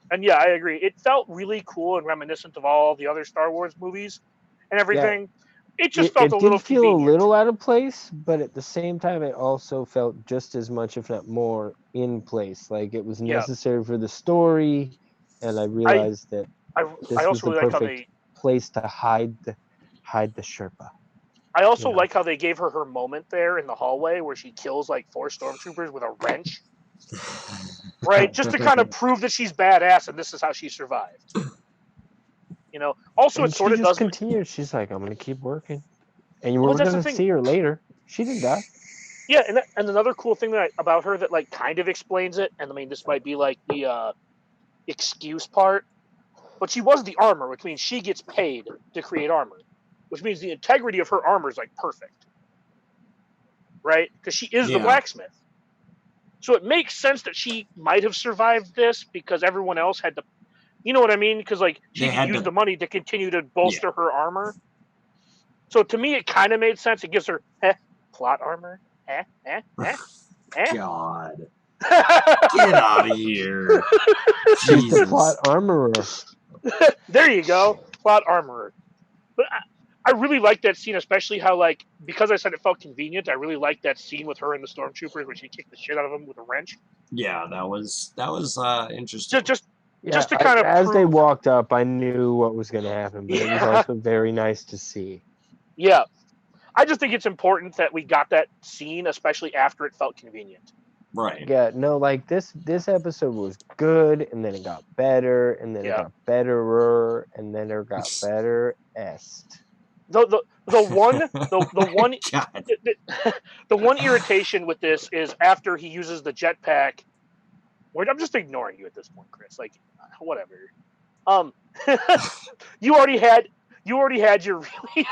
And yeah, I agree. It felt really cool and reminiscent of all the other Star Wars movies and everything. It just felt a little did feel convenient. a little out of place, but at the same time, it also felt just as much, if not more, in place. Like it was necessary for the story, and I realized that this was the perfect place to hide the Sherpa. I also like how they gave her moment there in the hallway where she kills like 4 stormtroopers with a wrench. Right, just to kind of prove that she's badass, and this is how she survived. You know. Also, and it sort of does continue. She's like, "I'm going to keep working," and we're going to see her later. She didn't die. Yeah, and another cool thing about her that like kind of explains it, and I mean this might be like the excuse part, but she was the armor, which means she gets paid to create armor, which means the integrity of her armor is like perfect, right? Because she is the blacksmith. So it makes sense that she might have survived this because everyone else had to, you know what I mean? Because like she could use the money to continue to bolster her armor. So to me, it kind of made sense. It gives her plot armor. God, get out of here! She's the plot armorer. There you go, plot armorer. But I really liked that scene, especially how, like, because I said it felt convenient, I really liked that scene with her and the stormtroopers where she kicked the shit out of him with a wrench. Yeah, that was interesting. Just to kind of as they walked up, I knew what was going to happen, but it was also very nice to see. Yeah, I just think it's important that we got that scene, especially after it felt convenient. Right. Yeah, no, like this episode was good, and then it got better, and then it Yeah. got betterer, and then it got better-est. The one God. the one irritation with this is after he uses the jetpack. I'm just ignoring you at this point, Chris. Like, whatever. You already had your really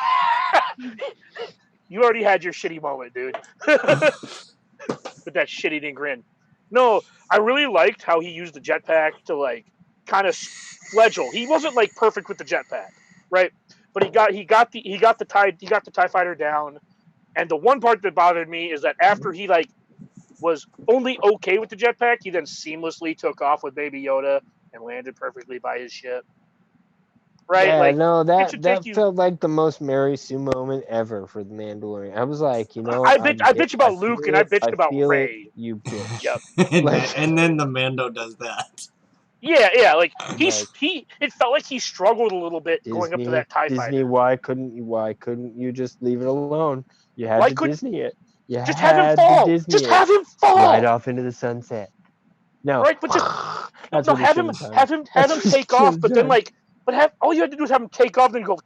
you already had your shitty moment, dude. With that shit-eating grin. No, I really liked how he used the jetpack to like kind of fledgel. He wasn't like perfect with the jetpack, right? But he got the TIE fighter down. And the one part that bothered me is that after he like was only okay with the jetpack, he then seamlessly took off with Baby Yoda and landed perfectly by his ship. Right? Yeah, like no, it should take that you. felt like the most Mary Sue moment ever for the Mandalorian. I was like, I bitch about Luke and I bitched about feel Rey. it, you bitch. Yep. And then the Mando does that. Yeah. Like Like, it felt like he struggled a little bit going up to that TIE Disney, fighter. why couldn't you just leave it alone? You had Why to couldn't- Disney it. You Just have him had fall. to Disney Just it. have him fall. Right off into the sunset. No, Right, but just that's no. what he Have should him done. have him That's what he take should off, have but then done. like, all you had to do is have him take off, then go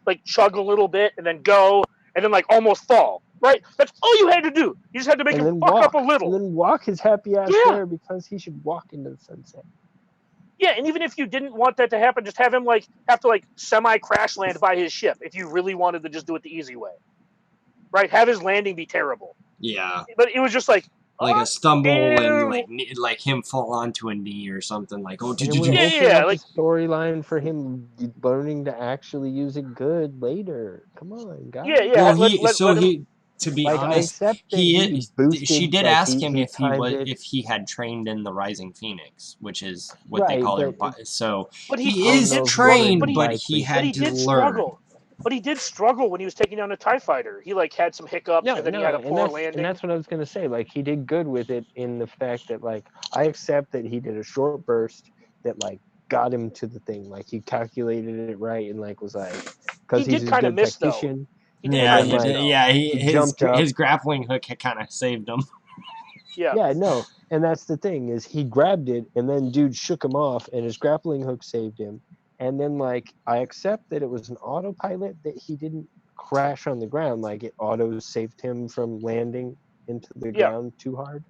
like chug a little bit, and then go, and then like almost fall. Right, that's all you had to do. You just had to make and him then fuck up walk, a little. and then walk his happy ass Yeah. there because he should walk into the sunset. Yeah, and even if you didn't want that to happen, just have him like have to like semi crash land by his ship if you really wanted to just do it the easy way. Right, have his landing be terrible. Yeah. But it was just like Like a stumble and ew. like him fall onto a knee or something. Like, oh, And it would Yeah, open up like- a storyline for him learning to actually use it good later. Come on, guys. Yeah. Well, let him, to be Like, I honest, accept that he boosted, she did like, ask he him if he timed was it. if he had trained in the Rising Phoenix, which is what they Right, call but her. So but he he is did trained, struggle, but he had but he to did learn. struggle. But he did struggle when he was taking down a TIE fighter. He like had some hiccups and then he had a poor landing. And that's what I was gonna say. Like, he did good with it in the fact that, like, I accept that he did a short burst that like got him to the thing. Like, he calculated it right and like was like, because He he's did a kind of good miss though. tactician. He did Yeah, kind of miss though. He jumped up. his grappling hook had kind of saved him. Yeah. Yeah, no, and that's the thing is he grabbed it and then dude shook him off and his grappling hook saved him. And then like I accept that it was an autopilot that he didn't crash on the ground, like it auto saved him from landing into the Yeah. ground too hard.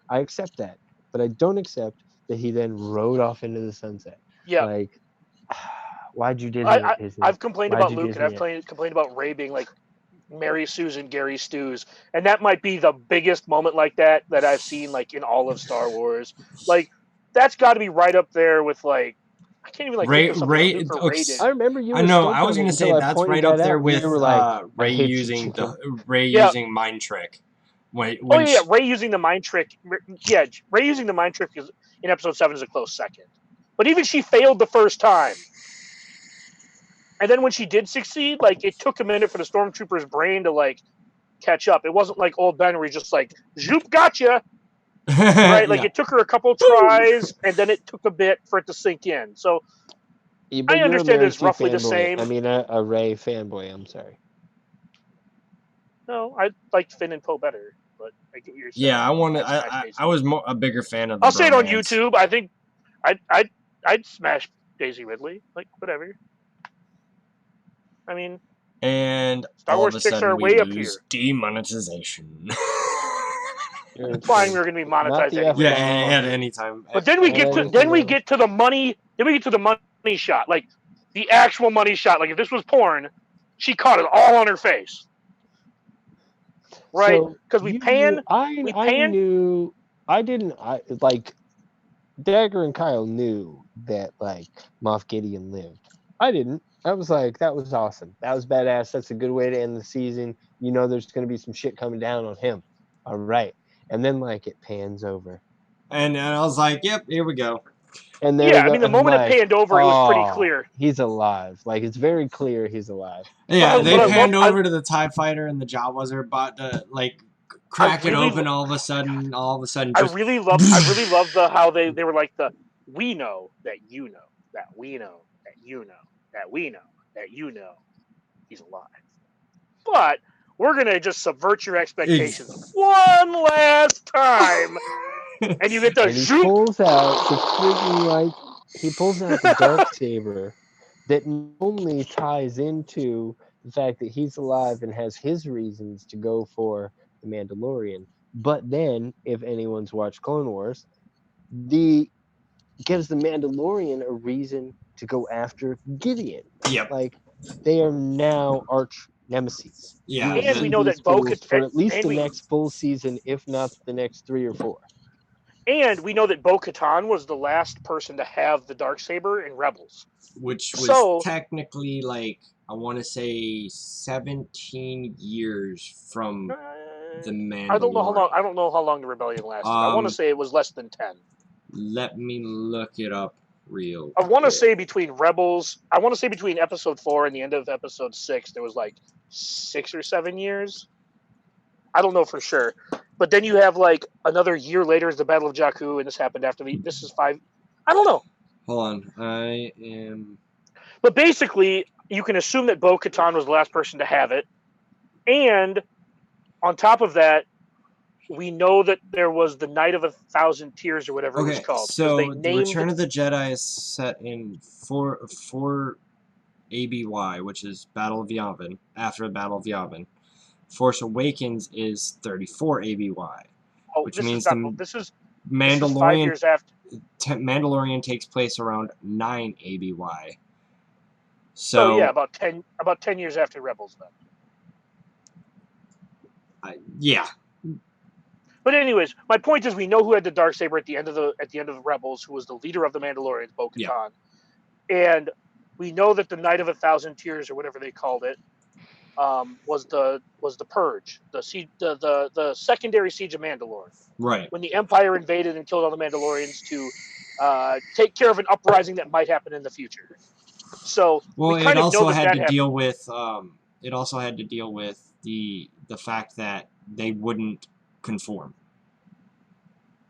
I accept that, but I don't accept that he then rode off into the sunset. Yeah. Like, why'd you Disney it, Disney? I've complained Why'd about you Luke and Disney I've complained about Ray being like Mary Susan Gary Stews, and that might be the biggest moment like that I've seen like in all of Star Wars. Like that's got to be right up there with like I can't even like think of something that Luke or Ray did. I remember you. I were know. stoked I was on it gonna say until I that's pointed right up that there out, and with you were like, Ray hate you, using Chico. using mind trick. Ray using the mind trick. Yeah, Ray using the mind trick is in episode 7 is a close second. But even she failed the first time. And then when she did succeed, like it took a minute for the stormtrooper's brain to like catch up. It wasn't like old Ben where he's just like, "Zoop, gotcha," right? Like Yeah. it took her a couple tries, and then it took a bit for it to sink in. So Yeah, but I you're a understand Mary it's Sue roughly the fanboy. same. I mean, a Ray fanboy. I'm sorry. No, I liked Finn and Poe better, but I get what you're saying. Yeah, I wanted. I was a bigger fan of the I'll say it on bromance. YouTube. I think I'd smash Daisy Ridley. Like whatever. I mean, And Star all Wars of a chicks sudden are we way up lose here. demonetization. Implying we were going to be monetized the anyway. Yeah, at any time. But then we get to the money. Then we get to the money shot, like the actual money shot. Like if this was porn, she caught it all on her face, right? Because we pan. Dagger and Kyle knew that like Moff Gideon lived. I didn't. I was like, that was awesome. That was badass. That's a good way to end the season. You know, there's going to be some shit coming down on him. All right. And then like it pans over. And I was like, yep, here we go. And yeah, I mean, the moment it panned over, it was pretty clear. He's alive. Like, it's very clear he's alive. Yeah, they panned over to the TIE fighter, and the Jawas are about to, like, crack it open all of a sudden. Just... I really love how they were like we know that you know, that we know, that you know, that we know, that you know he's alive. But we're gonna just subvert your expectations one last time, and you get the And he pulls out the freaking like he pulls out the dark saber that not only ties into the fact that he's alive and has his reasons to go for the Mandalorian, but then if anyone's watched Clone Wars, the gives the Mandalorian a reason to go after Gideon. Yep. Like they are now arch nemesis. Yeah. We will And we see know these that fools for at least and the we next full season, if not the next 3 or 4. and we know that Bo-Katan was the last person to have the Darksaber in Rebels. Which was So- technically like I want to say 17 years from the Mandalorian. I don't know how long. I don't know how long the rebellion lasted. I want to say it was less than 10. Let me look it up real. I want to quick. say between Rebels. I want to say between Episode 4 and the end of Episode 6, there was like 6 or 7 years. I don't know for sure. But then you have like another year later is the Battle of Jakku, and this happened after the. This is 5. I don't know. Hold on, I am. But basically, you can assume that Bo-Katan was the last person to have it, and on top of that, we know that there was the Night of 1,000 Tears or whatever it was Okay, called. so they the named Return of the Jedi is set in 4 ABY, which is Battle of Yavin, after the Battle of Yavin. Force Awakens is 34 ABY, which this means is the not, this is 5 Mandalorian years after. Mandalorian takes place around 9 ABY. So So yeah, about 10 years after Rebels then. yeah, But anyways, my point is we know who had the Darksaber at the end of Rebels, who was the leader of the Mandalorians, Bo-Katan. Yeah. And we know that the Night of 1,000 Tears or whatever they called it was the purge, the secondary siege of Mandalore, right. when the Empire invaded and killed all the Mandalorians to take care of an uprising that might happen in the future. So Well, we kind of know that had to happened. deal with it also had to deal with the fact that they wouldn't conform.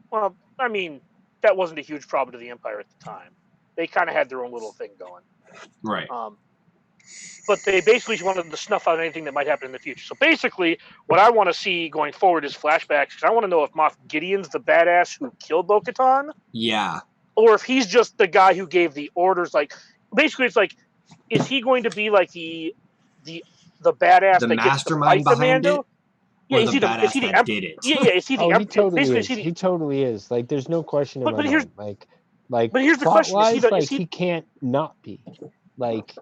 Well, I mean, that wasn't a huge problem to the Empire at the time. They kind of had their own little thing going. Right. But they basically wanted to snuff out anything that might happen in the future. So basically, what I want to see going forward is flashbacks, because I want to know if Moff Gideon's the badass who killed Bo-Katan, Yeah. or if he's just the guy who gave the orders. Like, basically, it's like, is he going to be like the badass The that gets to mastermind fight the behind Mando? it, Yeah, or is the he the badass that Emperor? did it? Yeah, is he the Oh, he Emperor? totally Basically, is. He totally is. Like, there's no question in But my here's- mind. Like, but here's the plot question: wise, is he? he can't not be. Like,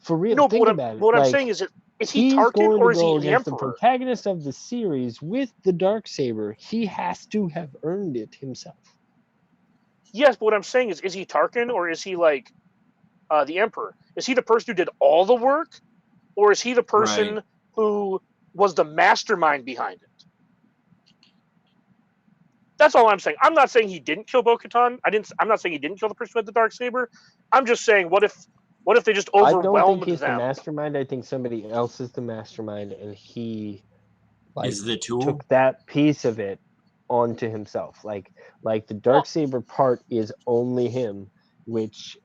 for real, No, but think about it. what I'm Like, saying is he he's Tarkin going or to is he go the against the Emperor? protagonist of the series with the Darksaber. He has to have earned it himself. Yes, but what I'm saying is he Tarkin or is he like the Emperor? Is he the person who did all the work, or is he the person Right. who was the mastermind behind it? That's all I'm saying. I'm not saying he didn't kill Bo-Katan. I'm not saying he didn't kill the person with the Darksaber. I'm just saying, what if they just I don't overwhelmed think he's the them? mastermind. I think somebody else is the mastermind, and he Is the tool? took that piece of it onto himself. Like the Darksaber part is only him, which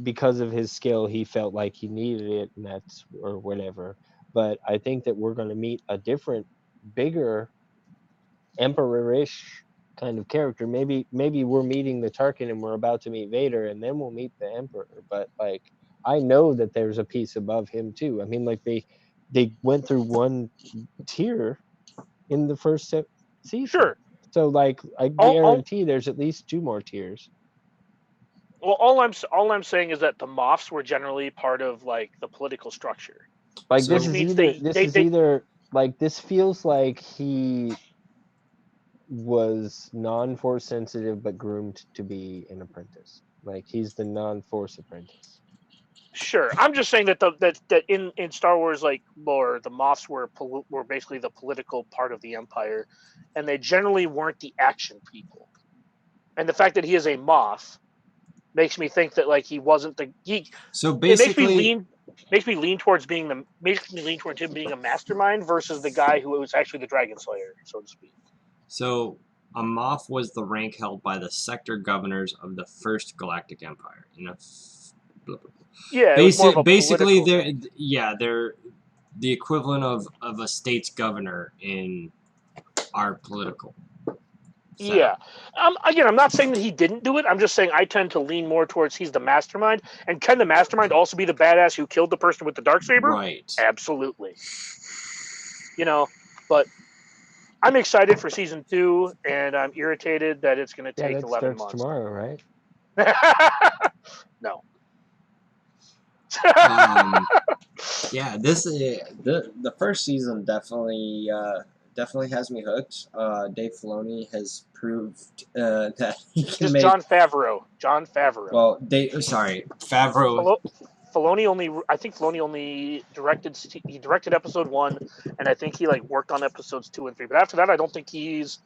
because of his skill, he felt like he needed it, and that's or whatever. But I think that we're going to meet a different, bigger, emperor-ish kind of character. Maybe we're meeting the Tarkin and we're about to meet Vader, and then we'll meet the Emperor. But like, I know that there's a piece above him too. I mean, like they went through one tier in the first season. Sure. So like, I guarantee there's at least 2 more tiers. Well, all I'm saying is that the Moffs were generally part of like the political structure. Like, So- this Which is means either like, this feels like he was non-force sensitive but groomed to be an apprentice. Like, he's the non-force apprentice. Sure, I'm just saying that that in Star Wars like lore, the Moffs were basically the political part of the Empire, and they generally weren't the action people. And the fact that he is a Moff makes me think that like he wasn't So it basically, makes me lean towards him being a mastermind versus the guy who was actually the Dragon Slayer, so to speak. so a Moff was the rank held by the sector governors of the First Galactic Empire. Yeah, it was more of a basically, political they're the equivalent of a state's governor in our political. setup. Yeah. Again, I'm not saying that he didn't do it. I'm just saying I tend to lean more towards he's the mastermind. And can the mastermind also be the badass who killed the person with the darksaber? Right. Absolutely. You know, but I'm excited for season 2, and I'm irritated that it's going to Yeah, take that 11 starts months. tomorrow, right? No. Yeah, this the first season definitely has me hooked. Dave Filoni has proved that he can Just make. John Favreau. John Favreau. Well, Favreau. I think Filoni only directed episode 1, and I think he like worked on episodes 2 and 3. But after that, I think he's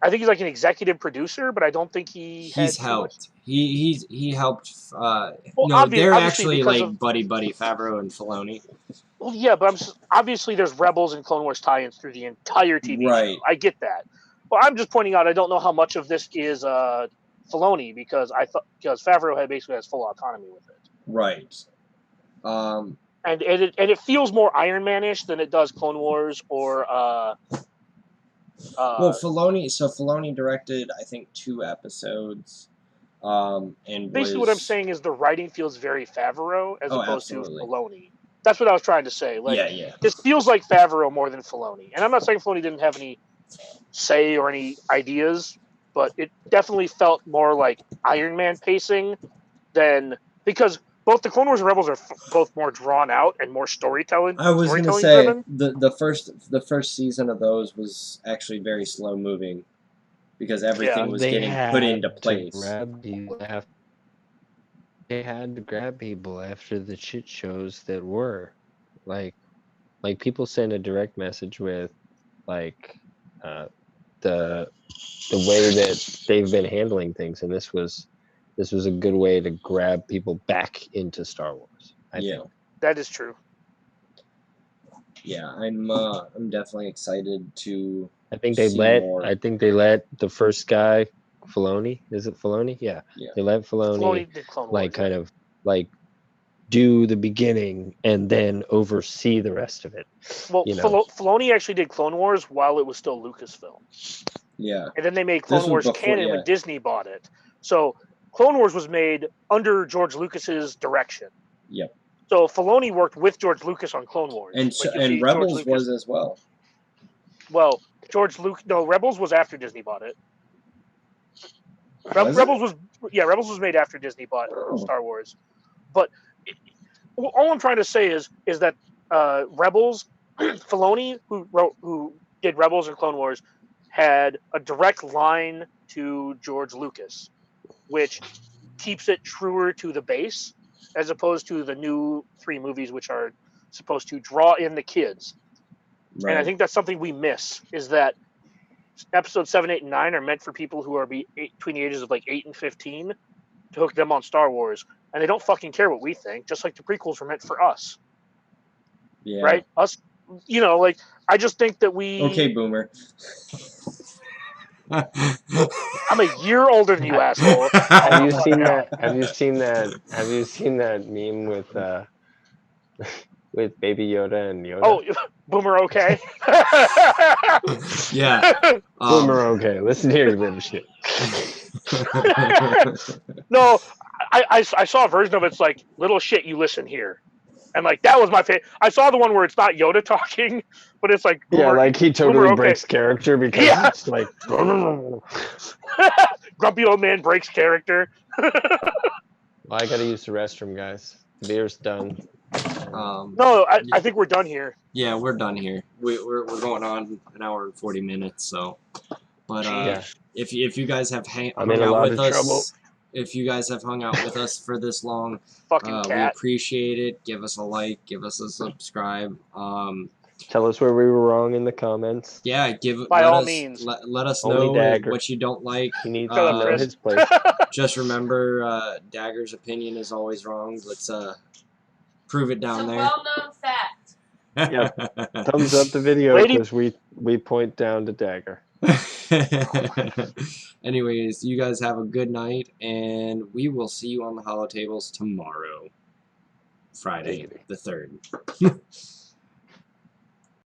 like an executive producer, but I don't think He's had too much. helped. He helped. Well, No, they're obviously actually because like of buddy Favreau and Filoni. well, yeah, but obviously there's Rebels and Clone Wars tie-ins through the entire TV Right. show. I get that, but I'm just pointing out I don't know how much of this is Filoni because because Favreau basically has full autonomy with it. Right. And it feels more Iron Man-ish than it does Clone Wars or Well, Filoni directed I think 2 episodes, and basically what I'm saying is the writing feels very Favreau as opposed absolutely. to Filoni. That's what I was trying to say. Like, yeah. this feels like Favreau more than Filoni. And I'm not saying Filoni didn't have any say or any ideas, but it definitely felt more like Iron Man pacing than because both the Clone Wars and Rebels are both more drawn out and more storytelling. I was gonna say driven. the first season of those was actually very slow moving because everything was getting put into place. They had to grab people after the shit shows that were like people send a direct message with like the way that they've been handling things, and this was a good way to grab people back into Star Wars. I think that is true. Yeah, I'm definitely excited to. I think they let the first guy, Filoni. Is it Filoni? Yeah. They let Filoni did Clone like Wars, kind of like do the beginning and then oversee the rest of it. Well, Filoni actually did Clone Wars while it was still Lucasfilm. Yeah. And then they made Clone Wars canon when Disney bought it. So Clone Wars was made under George Lucas's direction. Yep. So Filoni worked with George Lucas on Clone Wars. And Rebels was as well. Well, Rebels was after Disney bought it. Rebels was made after Disney bought Star Wars. But all I'm trying to say is that Rebels, Filoni, who did Rebels and Clone Wars, had a direct line to George Lucas, which keeps it truer to the base, as opposed to the new 3 movies, which are supposed to draw in the kids. Right. And I think that's something we miss, is that episodes 7, 8, and 9 are meant for people who are between the ages of like 8 and 15 to hook them on Star Wars. And they don't fucking care what we think, just like the prequels were meant for us. Yeah. Right? Us, I just think that we... Okay, boomer. I'm a year older than you, asshole. Have you seen that? Have you seen that meme with Baby Yoda and Yoda? Oh, Boomer, okay. Yeah. Boomer, okay. Listen here, you little shit. No, I saw a version of it's like, little shit, you listen here. And like that was my favorite. I saw the one where it's not Yoda talking, but it's like Boomer, like he totally breaks character because it's like grumpy old man breaks character. Well, I gotta use the restroom, guys. The beer's done. No, I think we're done here. Yeah, we're done here. We're going on an hour and 40 minutes. So, but if you guys have hung out with us. If you guys have hung out with us for this long, we appreciate it. Give us a like, give us a subscribe. Tell us where we were wrong in the comments. Yeah, by all means. Let us know what you don't like. He needs to know his place. Just remember, Dagger's opinion is always wrong. Let's prove it down there. It's a well-known fact. Yeah. Thumbs up the video because we point down to Dagger. Anyways, you guys have a good night, and we will see you on the holotables tomorrow, Friday the 3rd.